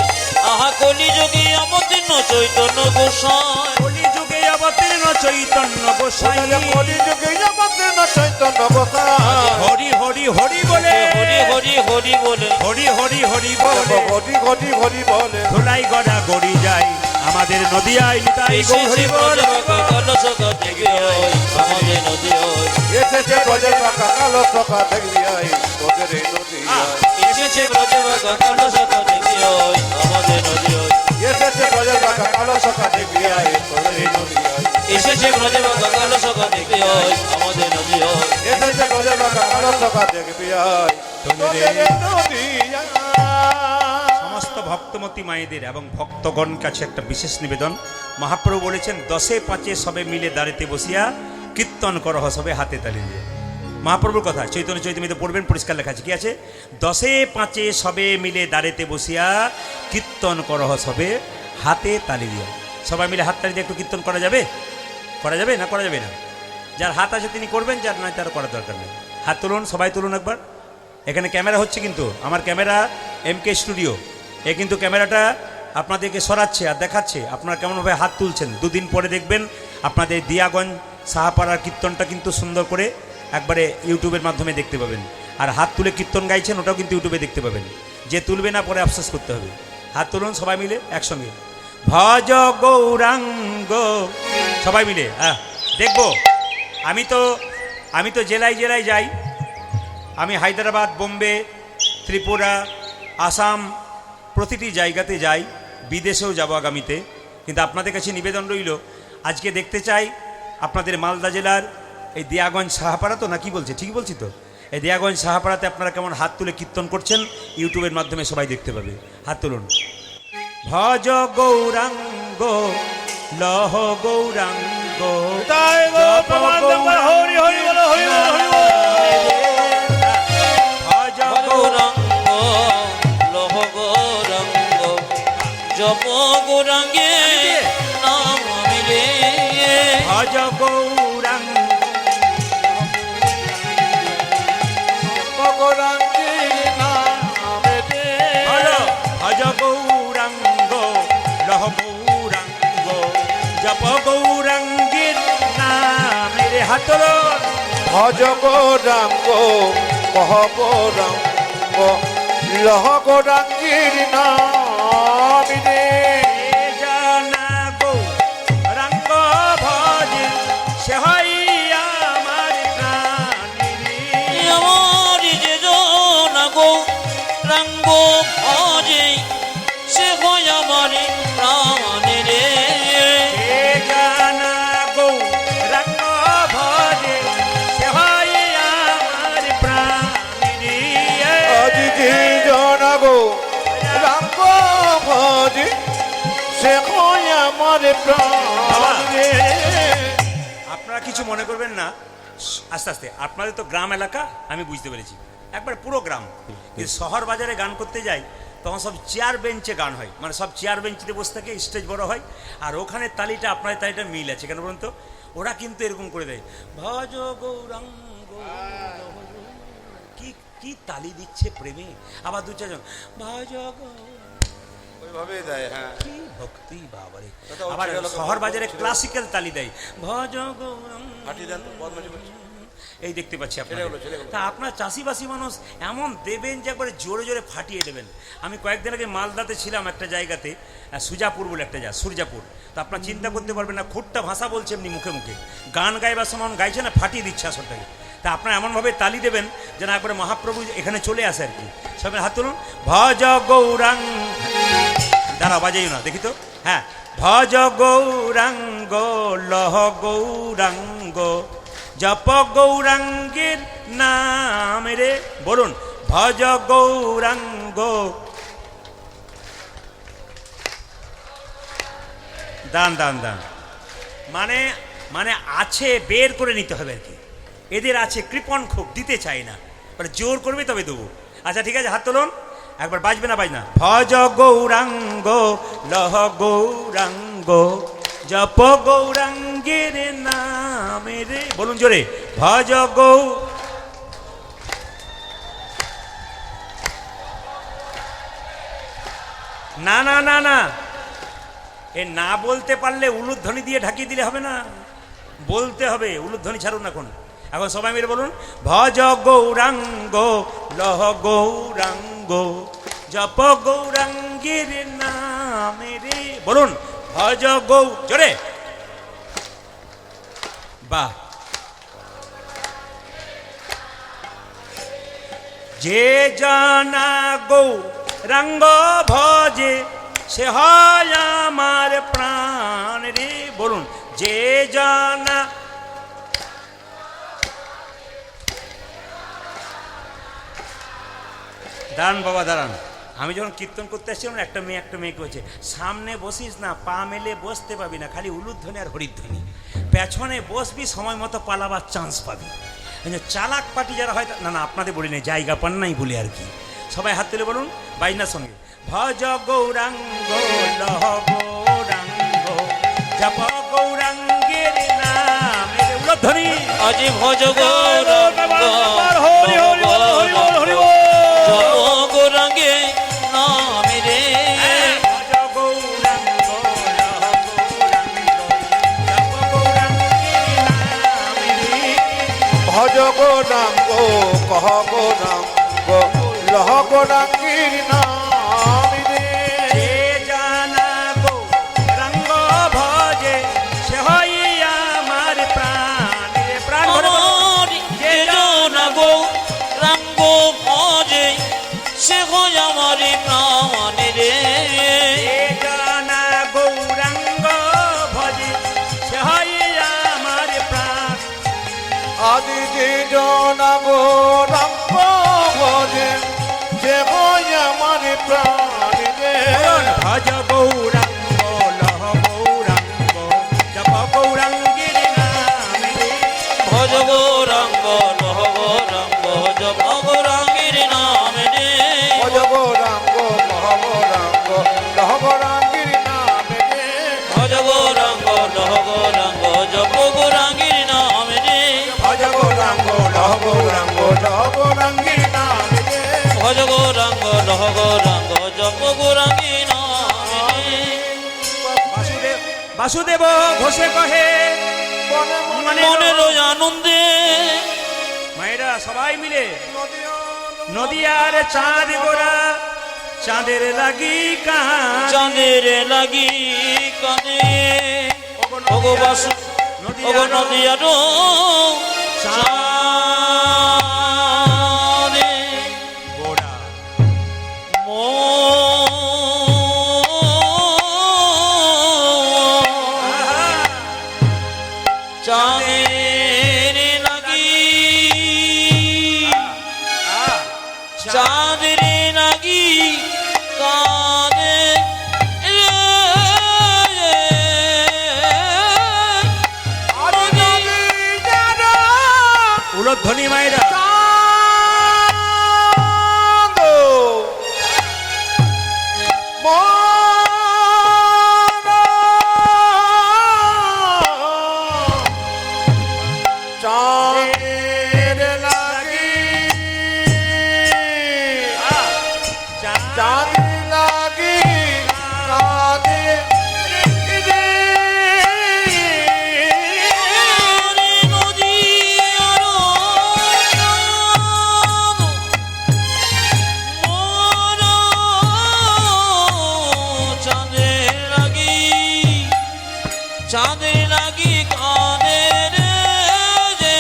আহা কলিযুগে অবতীর্ণ চৈতন্য গোসাই কলিযুগে অবতীর্ণ চৈতন্য গোসাই। কলিযুগে আমাদের না চৈতন্য বসাই হরি হরি হরি বলে, হরি হরি হরি বলে হরি হরি হরি বলে ঘটি ঘটি ঘটি বলে ধুলাই গড়া গড়ি যায় আমাদের নদিয়ায় নিতাই গৌর এসেছে হরি বল। ব্রজবাক কলসক দেখবি ওই আমাদের নদী ওই এসেছে ব্রজের বাঁকা কালো সখা দেখবি আই তোদের এই নদী এসেছে ব্রজবাক কলসক দেখবি ওই আমাদের নদী ওই এসেছে ব্রজের বাঁকা কালো সখা দেখবি আই তোদের এই নদী এসেছে ব্রজবাক কলসক দেখবি ওই আমাদের নদী ওই এসেছে ব্রজের বাঁকা কালো সখা দেখবি আই তোদের এই নদী সমস্ত ভক্তমতী মায়েদের এবং ভক্তগণ কাছে একটা বিশেষ নিবেদন। মহাপ্রভু বলেছেন 10-5 সবে মিলে দাঁড়িতে বসিয়া কীর্তন করহ সবে হাতে তালি দিয়ে। মহাপ্রভুর কথা চৈতন্য চৈতন্যতে পড়বেন, পরিষ্কার লেখা আছে, কি আছে? 10-5 সবে মিলে দাঁড়িতে বসিয়া কীর্তন করহ সবে হাতে তালি দিয়া। সবাই মিলে হাত তালি দিয়ে একটু কীর্তন করা যাবে? করা যাবে না করা যাবে না? যার হাত আছে তিনি করবেন, যার নয় তার করার দরকার নেই। হাত তুলুন, সবাই তুলুন একবার। এখানে ক্যামেরা হচ্ছে কিন্তু, আমার ক্যামেরা এমকে স্টুডিও, এ কিন্তু ক্যামেরাটা আপনাদেরকে সরাচ্ছে আর দেখাচ্ছে আপনারা কেমনভাবে হাত তুলছেন। দুদিন পরে দেখবেন আপনাদের দিয়াগঞ্জ সাহাপাড়ার কীর্তনটা কিন্তু সুন্দর করে একবারে ইউটিউবের মাধ্যমে দেখতে পাবেন। আর হাত তুলে কীর্তন গাইছেন ওটাও কিন্তু ইউটিউবে দেখতে পাবেন। যে তুলবে না পরে আফসোস করতে হবে। হাত তুলুন সবাই মিলে একসঙ্গে, ভজ গৌরাঙ্গ, সবাই মিলে। হ্যাঁ দেখবো, আমি তো জেলায় জেলায় যাই। আমি হায়দ্রাবাদ, বোম্বে, ত্রিপুরা, আসাম প্রতিটি জায়গাতে যাই, বিদেশেও যাব আগামীতে। কিন্তু আপনাদের কাছে নিবেদন রইল, আজকে দেখতে চাই আপনাদের মালদা জেলার এই দিয়াগঞ্জ সাহাপাড়া, তো না কি বলছে, ঠিক বলছি তো? এই দিয়াগঞ্জ সাহাপাড়াতে আপনারা কেমন হাত তুলে কীর্তন করছেন ইউটিউবের মাধ্যমে সবাই দেখতে পাবে। হাত তুলুন। ভজ গৌরাঙ্গ লহ গৌরাঙ্গ তাই গো প্রমাণ দেব হরি হরি বল হরি বল হরি বল। ভজ গৌরাঙ্গ লহ গৌরাঙ্গ জপ গৌরাঙ্গে নাম মিলে ভজ গৌরাঙ্গ গৌরাঙ্গীর নামে রে বলো, ভজ গৌরাঙ্গ লহ গৌরাঙ্গ জপ গৌরাঙ্গের নামের। হাত তোলুন। ভজ গৌরাঙ্গ কহ গৌরাঙ্গ লহ গৌরাঙ্গীর নামে রে জানা গৌরাঙ্গ ভজ সে হয় আমার প্রাণী। আমার যে জন গৌরাঙ্গ ভজে সে হয় আমার প্রাণে রে যে জানা গৌরাঙ্গ ভজে সে হয় আমার প্রাণী। আজি যে জন গো ভজে সে হয় আমার প্রাণ রে। আপনারা কিছু মনে করবেন না, আস্তে আস্তে। আপনাদের তো গ্রাম এলাকা, আমি বুঝতে পেরেছি, একবার পুরো গ্রাম। কিন্তু শহর বাজারে গান করতে যাই তখন সব চেয়ার বেঞ্চে গান হয়, মানে সব চেয়ার বেঞ্চিতে বসে থাকে, স্টেজ বড় হয়, আর ওখানে তালিটা আপনাদের তালিটা মিল আছে কেন বলুন তো? ওরা কিন্তু এরকম করে দেয়, ভজ গৌরাঙ্গ, কি কি তালি দিচ্ছে প্রেমে, আবার দু চারজন ভজ ওইভাবেই দেয়। হ্যাঁ, কি ভক্তি বাবারে। দাদা, ওর আবার ছেলে হলো শহর বাজারে ছেলে। ক্লাসিক্যাল তালি দেয়, ভজ গৌরাঙ্গ, ফাটিয়ে দেন তো, বদমাশি করছে। এই দেখতে পাচ্ছি আপনারা। ছেলেগুলো, ছেলেগুলো। তা আপনার চাষিবাসী মানুষ এমন দেবেন যে একবারে জোরে জোরে ফাটিয়ে দেবেন। আমি কয়েকদিন আগে মালদাতে ছিলাম একটা জায়গাতে, সুজাপুর বলে একটা জায়গা, সূর্যাপুর। তো আপনার চিন্তা করতে পারবেন না, খুঁটটা ভাষা বলছে এমনি মুখে মুখে, গান গাইবার সময় গাইছে না, ফাটিয়ে দিচ্ছে আসরটাকে। তা আপনার এমনভাবে তালি দেবেন যেন একবারে মহাপ্রভু এখানে চলে আসে আর কি। সবাই হাত তুলুন, ভজ গৌরাং, দাঁড়া বাজাইও না, দেখি তো। হ্যাঁ, ভজ গৌরাঙ্গ লহ গৌরাঙ্গ, জপ গৌরাঙ্গের নাম রে, বলুন ভজ গৌরাঙ্গ। দান দান দান, মানে মানে আছে, বের করে নিতে হবে আর কি। এদের আছে কৃপণ, খুব দিতে চাই না, মানে জোর করবে তবে দেবো। আচ্ছা ঠিক আছে, হাত তুলুন, একবার বাজবে না বাজনা। ভজ গৌরাঙ্গ লহ গৌরাঙ্গ, জপ গৌরাঙ্গের নামে রে, বলুন জোরে, ভজ গৌ। না না না না, এ না বলতে পারলে উলুধ্বনি দিয়ে ঢাকিয়ে দিলে হবে না, বলতে হবে। উলুধ্বনি ছাড়ুন এখন, এখন সবাই মিলে বলুন, ভজ গৌরাঙ্গ লহ গৌরাঙ্গ, জপ গৌরাঙ্গের নামে রে, বলুন ভজ গৌ, জোরে। বাহ, যে জানা গৌরাঙ্গ ভজে সে হয় আমার প্রাণ রে, বলুন যে জানা। দাঁড়ান বাবা দাঁড়ান, আমি যখন কীর্তন করতে আসছিলাম একটা মেয়ে করেছে, সামনে বসিস না, পা মেলে বসতে পাবি না, খালি উলুধ্বনি আর হরিধ্বনি, পেছনে বসবি সময় মতো পালাবার চান্স পাবি। চালাক পাটি যারা হয়, না না আপনাদের বলি না, জায়গা পান নাই বলে আর কি। সবাই হাত তুলে বলুন বাইনার সঙ্গে, ভজ গৌরাঙ্গ লহ গৌরাঙ্গ, জপ গৌরাঙ্গের নাম উলুধ্বনি, আজি ভজ গৌরাঙ্গ হরি হরি বল, হরি বল, হরি বল। জপ গৌরাঙ্গে নাম রে, ভজ গৌরাঙ্গ লহ গৌরাঙ্গ, জপ গৌরাঙ্গের নাম রে। ভজ গৌরাঙ্গ কহ গৌরাঙ্গ লহ গৌরাঙ্গীর নাম রে। যে জানা গৌরাঙ্গ ভজে সে হয় আমার প্রাণ রে, প্রাণ ভরে বলুন। আমার যে জানা গৌরাঙ্গ ভজে সে হয় আমার প্রাণ রে, যে জানা গৌরাঙ্গ ভজে সে হয় আমার প্রাণ। আদি যে জনা গৌরাঙ্গ ভজে সে হয় আমার প্রাণ রে। ভজ গৌরাঙ্গ লহ গৌরাঙ্গ, জপ গৌরাঙ্গের নাম রে। ভজ গৌরাঙ্গ লহ গৌরাঙ্গ, জপ গৌরাঙ্গের নাম রে, ভজ গৌরাঙ্গ কহ গৌরাঙ্গ লহ গৌরাঙ্গীর নাম রে। ভজ গৌরাঙ্গ লহ গৌরাঙ্গ, জপ গৌরাঙ্গের নাম রে, ভজ গৌরাঙ্গ লহ গৌরাঙ্গ লহ গৌরাঙ্গীর নাম রে। ভজ গৌরাঙ্গ লহ গৌরাঙ্গ, জপ গৌরাঙ্গের নাম রে। বাসুদেব বাসুদেব ঘোষে কহে, মনের আনন্দে মায়েরা সবাই মিলে, নদিয়ার চাঁদ গোরা চাঁদের লাগি কাঁদ, চাঁদের লাগি কাঁদে, ওগো বাসু ওগো নদিয়ার চাঁদে গোরা। চাঁদের লাগি, চাঁদের লাগি কাঁদে ধনী মায়েরা চাঁদ মোরা চাঁদের লাগি চাঁদ লাগি কাঁদে রে। আরে নদী আরো মোরা চাঁদে লাগি কাঁদে রে যে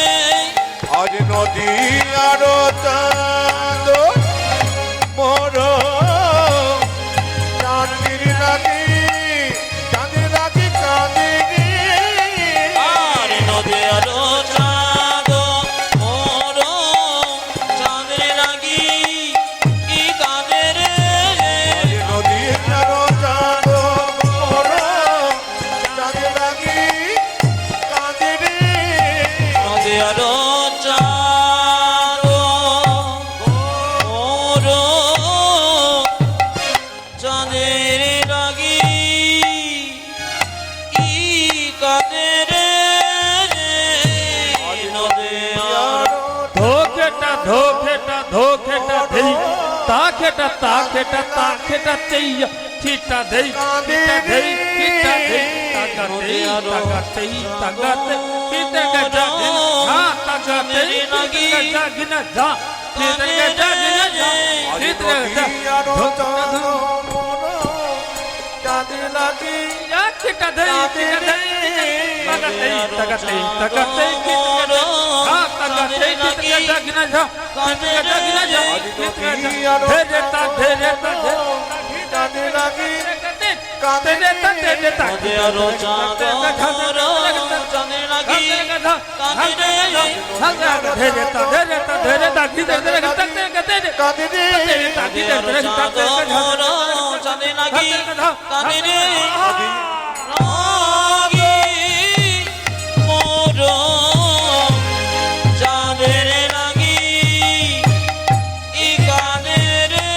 আজ নদী আর চাঁদ মোর চাঁদের লাগি কাঁদে রে। আর নদী আরো চাঁদ মোর চাঁদে লাগি কি কাঁদে রে আজ নদী আর চাঁদ মোর চাঁদের লাগি কাঁদে রে। নদী আরো চাঁদ মোর চাঁদের লাগি কি কাঁদে রে নদী আরো ধোকেটা ধোকেটা ধোকেটা দেই তাকেটা তাকেটা তাকেটা চেইয়া চিটা দেই চিটা দেই চিটা দেই তাকা দেই তাকা দেই তাকা দেই চিটা গজা হা তাকা দেই লাগি গজা যা চিটা গজা যা আজ চিটা গজা নদী আর চাঁদ মোর চাঁদের লাগি ইয়া চিটা দেই চিটা দেই তাকা দেই তাকা দেই চিটা হা তাকা দেই চিটা গজা যা চিটা গজা যা চিটা ধেরে তা ধেরে তা চাঁদের লাগি কাঁদে রে তা ধেরে তা নদী আরো চাঁদ মোর চাঁদে লাগি কাঁদে রে ধেরে তা ধেরে তা ধেরে তা কি ধেরে তা ধেরে কাঁদে রে। তা কি ধেরে তা চাঁদ মোর চাঁদে লাগি কাঁদে রে লাগি মোর চাঁদের লাগি ই কাঁদে রে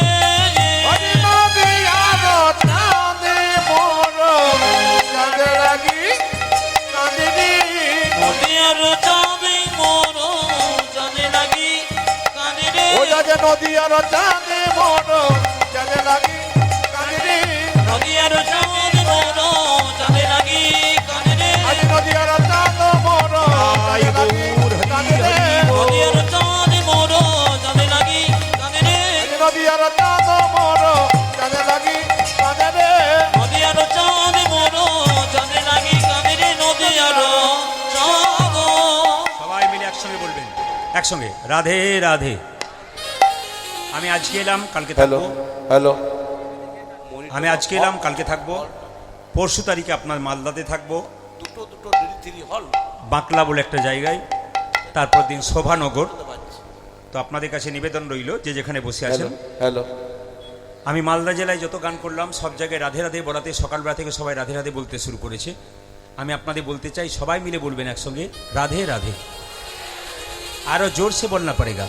আজ নদী আর চাঁদ মোর চাঁদের লাগি কাঁদে রে। নদী আরো চাঁদ মোর চাঁদে লাগি কাঁদে রে ও আজ নদী আর চাঁদ মোর চাঁদের লাগি কাঁদে রে। নদী আরো চাঁদ মোর চাঁদে লাগি কাঁদে রে আজ নদী আর চাঁদ মোর চাঁদের লাগি কাঁদে রে। নদী আরো চাঁদ মোর চাঁদে লাগি কাঁদে রে আজ নদী আর চাঁদ মোর চাঁদের লাগি কাঁদে রে। নদী আরো চাঁদ মোর চাঁদে লাগি কাঁদে রে নদী আরো চাঁদ সবাই মিলে একসঙ্গে বলবেন একসঙ্গে রাধে রাধে। আমি আজকে এলাম কালকে হ্যালো থাকবো হ্যালো আমি আজকে এলাম কালকে থাকবো পরশু তারিখে আপনার মালদাতে থাকবো দুটো হল বাঁকলা বলে একটা জায়গায়, তারপর দিন শোভানগর। তো আপনাদের কাছে নিবেদন রইল যে যেখানে বসে আছেন, হ্যালো আমি মালদা জেলায় যত গান করলাম সব জায়গায় রাধে রাধে বলাতে সকালবেলা থেকে সবাই রাধে রাধে বলতে শুরু করেছে। আমি আপনাদের বলতে চাই সবাই মিলে বলবেন একসঙ্গে রাধে রাধে। আরো জোর সে বলনা পড়েগা,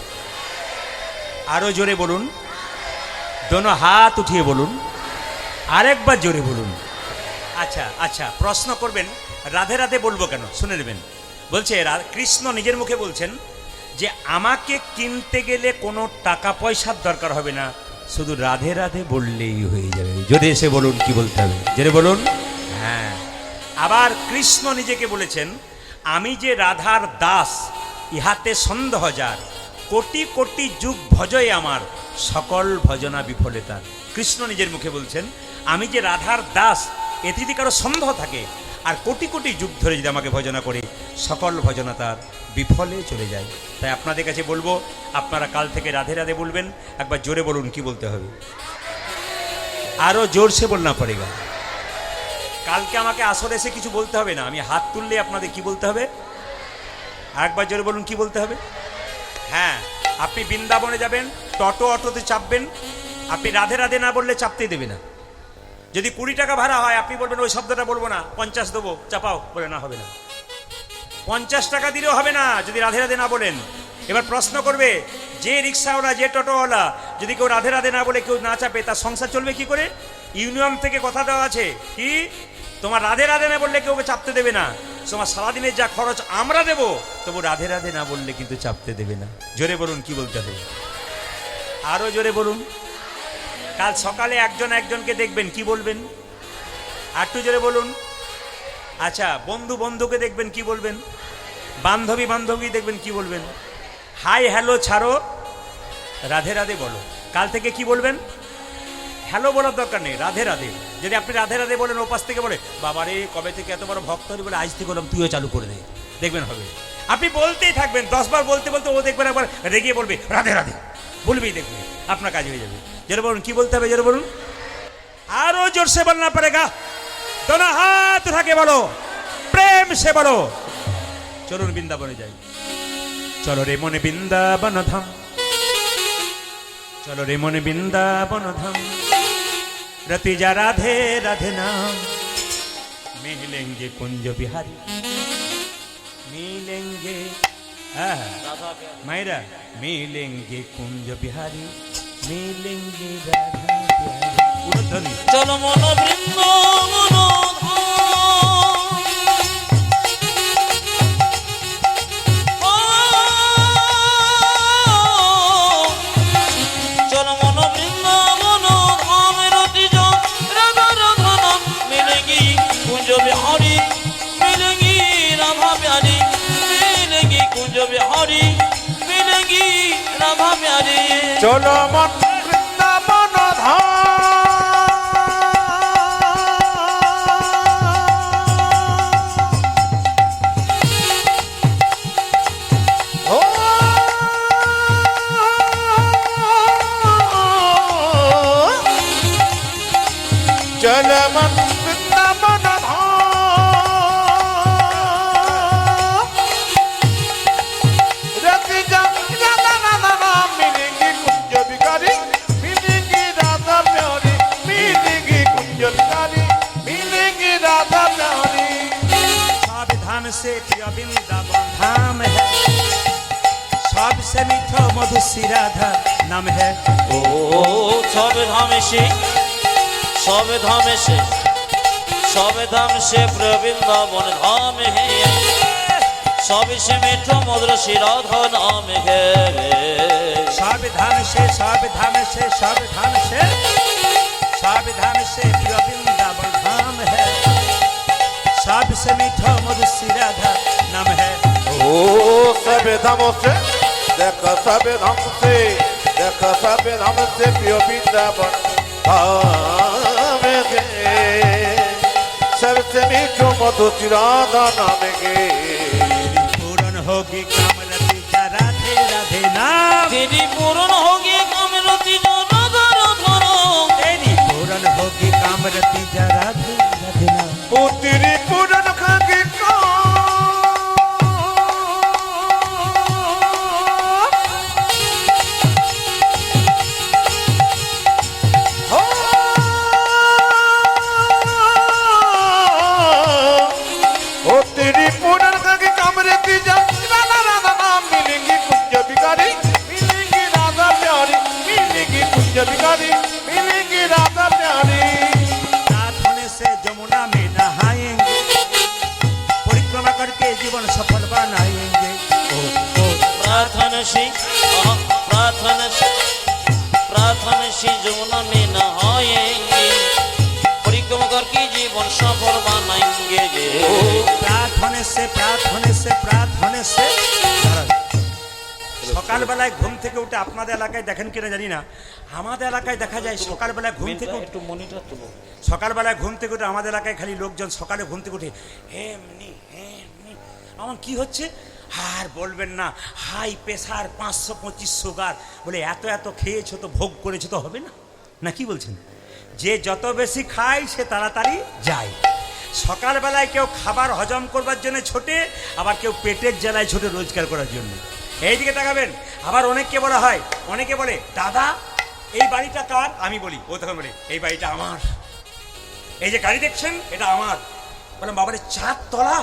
আরো জোরে বলুন, দোনো হাত উঠিয়ে বলুন, আরেকবার জোরে বলুন। আচ্ছা আচ্ছা, প্রশ্ন করবেন রাধে রাধে বলবো কেন, শুনে নেবেন। বলছে কৃষ্ণ নিজের মুখে বলছেন যে আমাকে কিনতে গেলে কোনো টাকা পয়সার দরকার হবে না, শুধু রাধে রাধে বললেই হয়ে যাবে। যদি এসে বলুন কি বলতে হবে, জোরে বলুন। হ্যাঁ, আবার কৃষ্ণ নিজেকে বলেছেন আমি যে রাধার দাস, ইহাতে সন্দেহ যার, কোটি কোটি যুগ ভজয়ে আমার, সকল ভজনা বিফলে তার। কৃষ্ণ নিজের মুখে বলছেন আমি যে রাধার দাস, এতে যদি কারো সন্দেহ থাকে আর কোটি কোটি যুগ ধরে যদি আমাকে ভজনা করে, সকল ভজনা তার বিফলে চলে যায়। তাই আপনাদের কাছে বলবো আপনারা কাল থেকে রাধে রাধে বলবেন। একবার জোরে বলুন কি বলতে হবে, আরো জোরসে বলনা পড়েগা। কালকে আমাকে আসরে এসে কিছু বলতে হবে না, আমি হাত তুললে আপনাদের কি বলতে হবে, আরেকবার জোরে বলুন কি বলতে হবে। হ্যাঁ, আপনি বৃন্দাবনে যাবেন, অটোতে চাপবেন, আপনি রাধে রাধে না বললে চাপতেই দেবে না। যদি 20 টাকা ভাড়া হয় আপনি বলবেন ওই শব্দটা বলবো না, 50 দেবো, চাপাও, বলে না হবে না। 50 টাকা দিলেও হবে না যদি রাধে রাধে না বলেন। এবার প্রশ্ন করবে, যে রিক্সাওয়ালা যে টোটোওয়ালা যদি কেউ রাধে রাধে না বলে কেউ না চাপে, তার সংসার চলবে কি করে? ইউনিয়ন থেকে কথা দেওয়া আছে কি, তোমার রাধে রাধে না বললে কেউ চাপতে দেবে না, তোমার সারাদিনের যা খরচ আমরা দেবো, তবু রাধে রাধে না বললে কিন্তু চাপতে দেবে না। জোরে বলুন কি বলতে হবে, আরো জোরে বলুন। কাল সকালে একজন একজনকে দেখবেন, কি বলবেন? আর একটু জোরে বলুন। আচ্ছা, বন্ধু বন্ধুকে দেখবেন, কি বলবেন? বান্ধবী বান্ধবী দেখবেন, কি বলবেন? হাই হ্যালো ছাড়ো, রাধে রাধে বলো। কাল থেকে কি বলবেন? হ্যালো বলার দরকার নেই, রাধে রাধে। যদি আপনি রাধে রাধে বলেন, ওপাশ থেকে বলে বাবা রে কবে থেকে এত বড় ভক্ত হলি বলে, আজ থেকে বললাম তুইও চালু করে দে, দেখবেন হবে। আপনি বলতেই থাকবেন, 10 বার বলতে বলতে ও দেখবেন একবার রেগে বলবে রাধে রাধে, বলবেই দেখবেন আপনার কাজ হয়ে যাবে। জোরে বলুন, কি বলতে হবে জোরে বলুন। আরো জোরসে বলনা পড়েগা, दोनों हाथ उठा के बोलो, प्रेम से बोलो। चलो वृंदावने जाई, चलो रे मन वृंदावन धाम, चलो रे मन वृंदावन धाम, रति जा राधे राधे नाम, मिलेंगे कुंज बिहारी, मिलेंगे मायरा, मिलेंगे कुंज बिहारी, मिलेंगे राधा बिहारी। চলো মন বৃন্দাবন চলো মন বৃন্দাবন ধামের তিজ রাধা রাধা নাম, মিলেঙ্গি কুঞ্জ বিহারি, মিলেঙ্গি রাধা প্যারি, মিলেঙ্গি কুঞ্জ বিহারি, মিলেঙ্গি রাধা প্যারি। চলো মন বৃন্দাবন ধাম, चल मन वृंदावन धाम, रति जा राधा राधा नाम, मिलेंगी कुंज बिहारी, मिलेंगी राधा प्यारी, मिलेंगी कुंज बिहारी, मिलेंगी राधा प्यारी। सावधान से प्रिय वृंदावन धाम है, सबसे मीठा मधु श्री राधा नाम है। ও সবে ধামে সে, সবে ধামে সে, সবে ধাম সে বৃন্দাবন ধাম হে, সবে সে মিঠো মধুর শ্রী রাধা নাম হে। सावधान से सावधान से सावधान से, सावधान से प्रिय वृंदावन धाम है, सबसे मीठा मधु श्री राधा नाम है। ओ सबे धामों से देखा, सबे धाम से देखा, सबे धाम से प्रिय वृंदावन धाम गे, सबसे मीठो मधु श्री राधा नाम गे। पूर्ण होगी कामरति जा राधे राधे नाम, तेरी पूर्ण होगी कामरति जो राधा राधा नाम, तेरी पूर्ण होगी कामरति जा राधे राधे नाम। ओ तेरी पूर्ण खागी बिहारी, मिलेंगी राधा प्यारी। रात होने से जमुना में नहाएंगे, परिक्रमा करके जीवन सफल बनाएंगे। प्रार्थना से प्रार्थना से प्रार्थना से जमुना में नहाएंगे, परिक्रमा करके जीवन सफल बनाएंगे। प्रार्थना से प्रार्थना से प्रार्थना से সকালবেলায় ঘুম থেকে উঠে আপনাদের এলাকায় দেখেন কিনা জানি না, আমাদের এলাকায় দেখা যায় সকালবেলায় ঘুম থেকে একটু মনিটর তুলো, সকালবেলায় ঘুম থেকে উঠে আমাদের এলাকায় খালি লোকজন সকালে ঘুম থেকে উঠে এমনি এমনি, আমার কি হচ্ছে আর বলবেন না, হাই প্রেশার 525 সুগার, বলে এত এত খেয়েছো তো ভোগ করেছো তো হবে না, না কি বলছেন? যে যত বেশি খায় সে তাড়াতাড়ি যায়। সকালবেলায় কেউ খাবার হজম করবার জন্য ছোটে, আবার কেউ পেটের জ্বালায় ছোটে রোজগার করার জন্য। এইদিকে তাকাবেন। আবার অনেককে বলা হয়, অনেকে বলে দাদা এই বাড়িটা কার? আমি বলি, ও তখন বলে এই বাড়িটা আমার, এই যে গাড়ি দেখছেন এটা আমার। বললাম বাবারে 4 তলা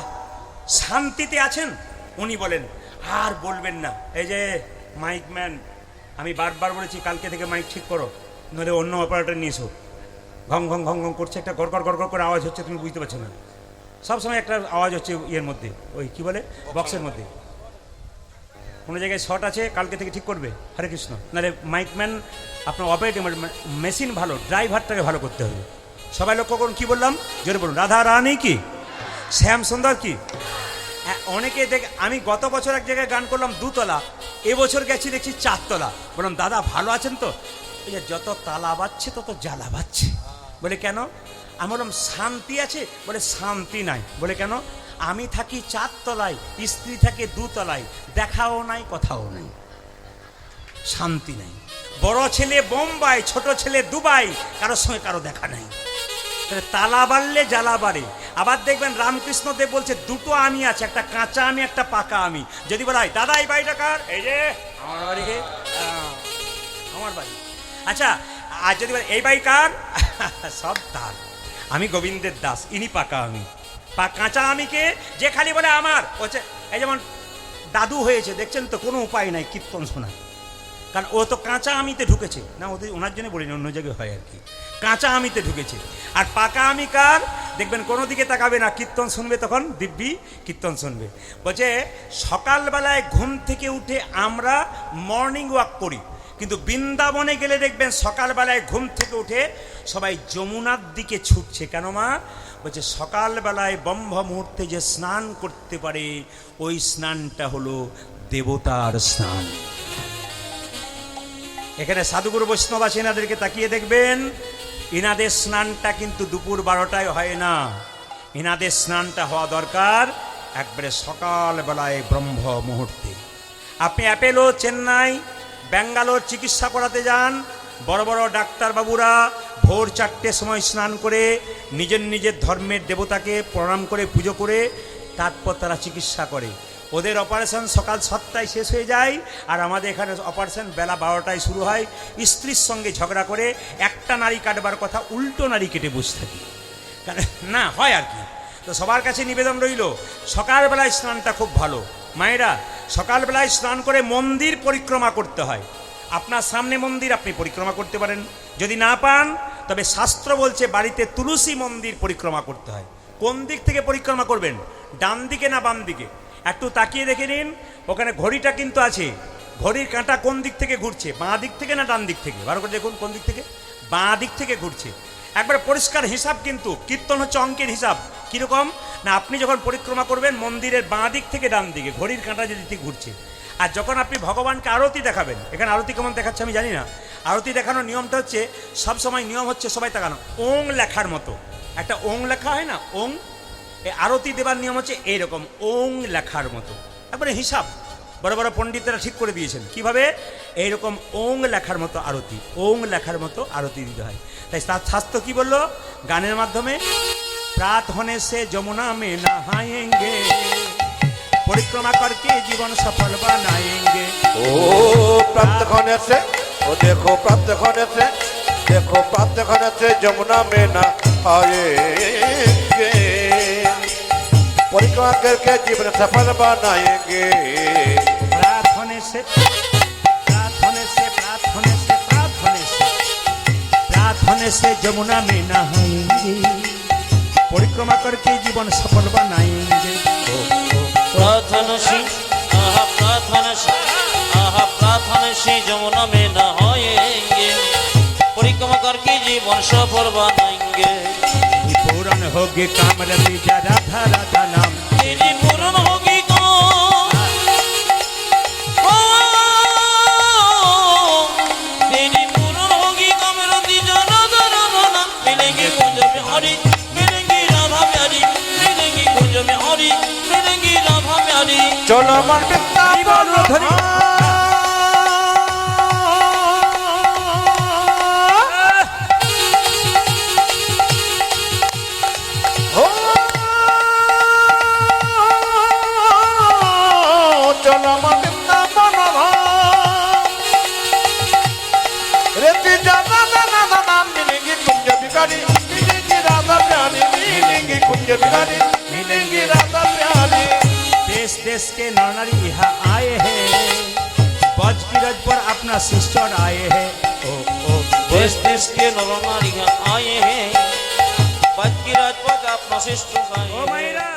শান্তিতে আছেন? উনি বলেন আর বলবেন না। এই যে মাইক ম্যান, আমি বারবার বলেছি কালকে থেকে মাইক ঠিক করো, নইলে অন্য অপারেটর নিয়ে এসো। ঘং ঘং ঘং ঘং করছে, একটা গড় গড় করে আওয়াজ হচ্ছে, তুমি বুঝতে পারছো না। সবসময় একটা আওয়াজ হচ্ছে ইয়ের মধ্যে, ওই কি বলে, বক্সের মধ্যে। কোনো জায়গায় শর্ট আছে, কালকে থেকে ঠিক করবে। হরে কৃষ্ণ। নাহলে মাইকম্যান, আপনার অপারেটিং মেশিন ভালো, ড্রাইভারটাকে ভালো করতে হবে। সবাই লক্ষ্য করুন, কি বললাম জোরে বলুন। রাধা রানী কি, শ্যাম সুন্দর কি। অনেকে দেখ, আমি গত বছর এক জায়গায় গান করলাম 2 তলা, এবছর গেছি দেখছি 4 তলা। বললাম দাদা ভালো আছেন তো? এই যে যত তালা বাজছে তত জ্বালা বাজছে। বলে কেন? আমি বললাম শান্তি আছে? বলে শান্তি নাই। বলে কেন? আমি থাকি 4 তলায়, স্ত্রী থাকে 2 তলায়, দেখাও নাই কথাও নাই, শান্তি নাই। বড় ছেলে বোম্বাই, ছোট ছেলে দুবাই, কারোর সঙ্গে কারো দেখা নাই। তালা বাড়লে জ্বালা বাড়ে। আবার দেখবেন রামকৃষ্ণ দেব বলছে 2টো আমি আছে, একটা কাঁচা আমি, একটা পাকা আমি। যদি বলা হয় দাদা এই বাড়িটা কার? এই যে আমার বাড়ি। আমার বাড়ি। আচ্ছা, আর যদি বলে এই বাড়ি কার? সব তার। আমি গোবিন্দের দাস, ইনি পাকা আমি। কাঁচা আমিকে যে খালি বলে আমার হচ্ছে, এই যেমন দাদু হয়েছে দেখছেন তো, কোনো উপায় নাই কীর্তন শোনা, কারণ ও তো কাঁচা আমিতে ঢুকেছে না। ওনার জন্য বলিনি, অন্য জায়গায় হয় আর কি। কাঁচা আমিতে ঢুকেছে। আর পাকা আমি কার? দেখবেন কোনো দিকে তাকাবে না, কীর্তন শুনবে তখন দিব্যি কীর্তন শুনবে। বলছে সকালবেলায় ঘুম থেকে উঠে আমরা মর্নিং ওয়াক করি, কিন্তু বৃন্দাবনে গেলে দেখবেন সকালবেলায় ঘুম থেকে উঠে সবাই যমুনার দিকে ছুটছে। কেন মা? বলছে সকালবেলায় ব্রহ্ম মুহূর্তে যে স্নান করতে পারে, ওই স্নানটা হলো দেবতার স্নান। এখানে সাধুগুরু বৈষ্ণব আছে, এনাদেরকে তাকিয়ে দেখবেন, এনাদের স্নানটা কিন্তু দুপুর 12টায় হয় না। এনাদের স্নানটা হওয়া দরকার একবারে সকালবেলায় ব্রহ্ম মুহূর্তে। আপনি অ্যাপেলো, চেন্নাই, ব্যাঙ্গালোর চিকিৎসা করাতে যান, বড় বড় ডাক্তারবাবুরা ভোর 4টের সময় স্নান করে নিজের নিজের ধর্মের দেবতাকে প্রণাম করে পুজো করে তারপর তারা চিকিৎসা করে। ওদের অপারেশন সকাল 7টায় শেষ হয়ে যায়, আর আমাদের এখানে অপারেশন বেলা 12টায় শুরু হয়। স্ত্রীর সঙ্গে ঝগড়া করে একটা নারী কাটবার কথা উল্টো নারী কেটে বসে থাকি, কারণ না হয় আর কি। তো সবার কাছে নিবেদন রইল, সকালবেলায় স্নানটা খুব ভালো। মায়েরা, সকালবেলায় স্নান করে মন্দির পরিক্রমা করতে হয়। আপনার সামনে মন্দির, আপনি পরিক্রমা করতে পারেন। যদি না পান, তবে শাস্ত্র বলছে বাড়িতে তুলসী মন্দির পরিক্রমা করতে হয়। কোন দিক থেকে পরিক্রমা করবেন? ডান দিকে না বাম দিকে? একটু তাকিয়ে দেখে নিন, ওখানে ঘড়িটা কিন্তু আছে। ঘড়ির কাঁটা কোন দিক থেকে ঘুরছে? বাঁ দিক থেকে না ডান দিক থেকে? ভালো করে দেখুন, কোন দিক থেকে? বাঁ দিক থেকে ঘুরছে। একবারে পরিষ্কার হিসাব কিন্তু। কীর্তন হচ্ছে অঙ্কের হিসাব। কীরকম না, আপনি যখন পরিক্রমা করবেন মন্দিরের বাঁ দিক থেকে ডান দিকে ঘড়ির কাঁটা যেদিকে ঘুরছে। আর যখন আপনি ভগবানকে আরতি দেখাবেন, এখানে আরতি কেমন দেখাচ্ছে আমি জানি না, আরতি দেখানোর নিয়মটা হচ্ছে, সবসময় নিয়ম হচ্ছে সবাই তাকানো, ওং লেখার মতো একটা ওং লেখা হয় না, ওং। এই আরতি দেবার নিয়ম হচ্ছে এইরকম, ওং লেখার মতো, একবারে হিসাব। বড় বড় পণ্ডিতেরা ঠিক করে দিয়েছেন কিভাবে, এইরকম ওং লেখার মতো আরতি, ওং লেখার মতো আরতি দিতে হয়। তাই তার শাস্ত্র কি বললো গানের মাধ্যমে? प्रात होने से जमुना में नहाएंगे, परिक्रमा करके जीवन सफल बनाएंगे। ओ प्राप्त होने से, ओ देखो प्राप्त होने से, देखो प्राप्त होने से जमुना में नहाएंगे, परिक्रमा करके जीवन सफल बनाएंगे। प्रात होने से, प्रात होने से, प्रात होने से, प्रात होने से, प्रात होने से जमुना में नहाएंगे, परिक्रमा करके जीवन सफल बनाएंगे। प्रार्थना से, आहा प्रार्थना से, आहा प्रार्थना से जमुना में नहाएंगे, परिक्रमा करके जीवन सफल बनाएंगे। पूर्ण होगी कामरती जरा राधा नाम, तेरी पूर्ण होगी तेरी पूर्ण होगी कामरती जरा राधा नाम, मिलेंगे कुंज में हरि, मिलेंगी राधा प्यारी, मिलेंगी कुंज में हरि, मिलेंगी राधा प्यारी। चलो मन वृंदावन धरी हो, चलो मन वृंदावन रेती जाना ना ना ना ना, मिलेंगी कुंज बिगाड़ी, मिलेंगी राधा प्यारी, मिलेंगी कुंज बिगाड़ी, मिलेंगी राधा प्यारी। देश देश के नर नारी यहाँ आए अपना सिस्टर आए हैं ओ ओ देश देश के नर नारी आए हैं, बाज की राजपथ अपना शिष्ट ओ मायरा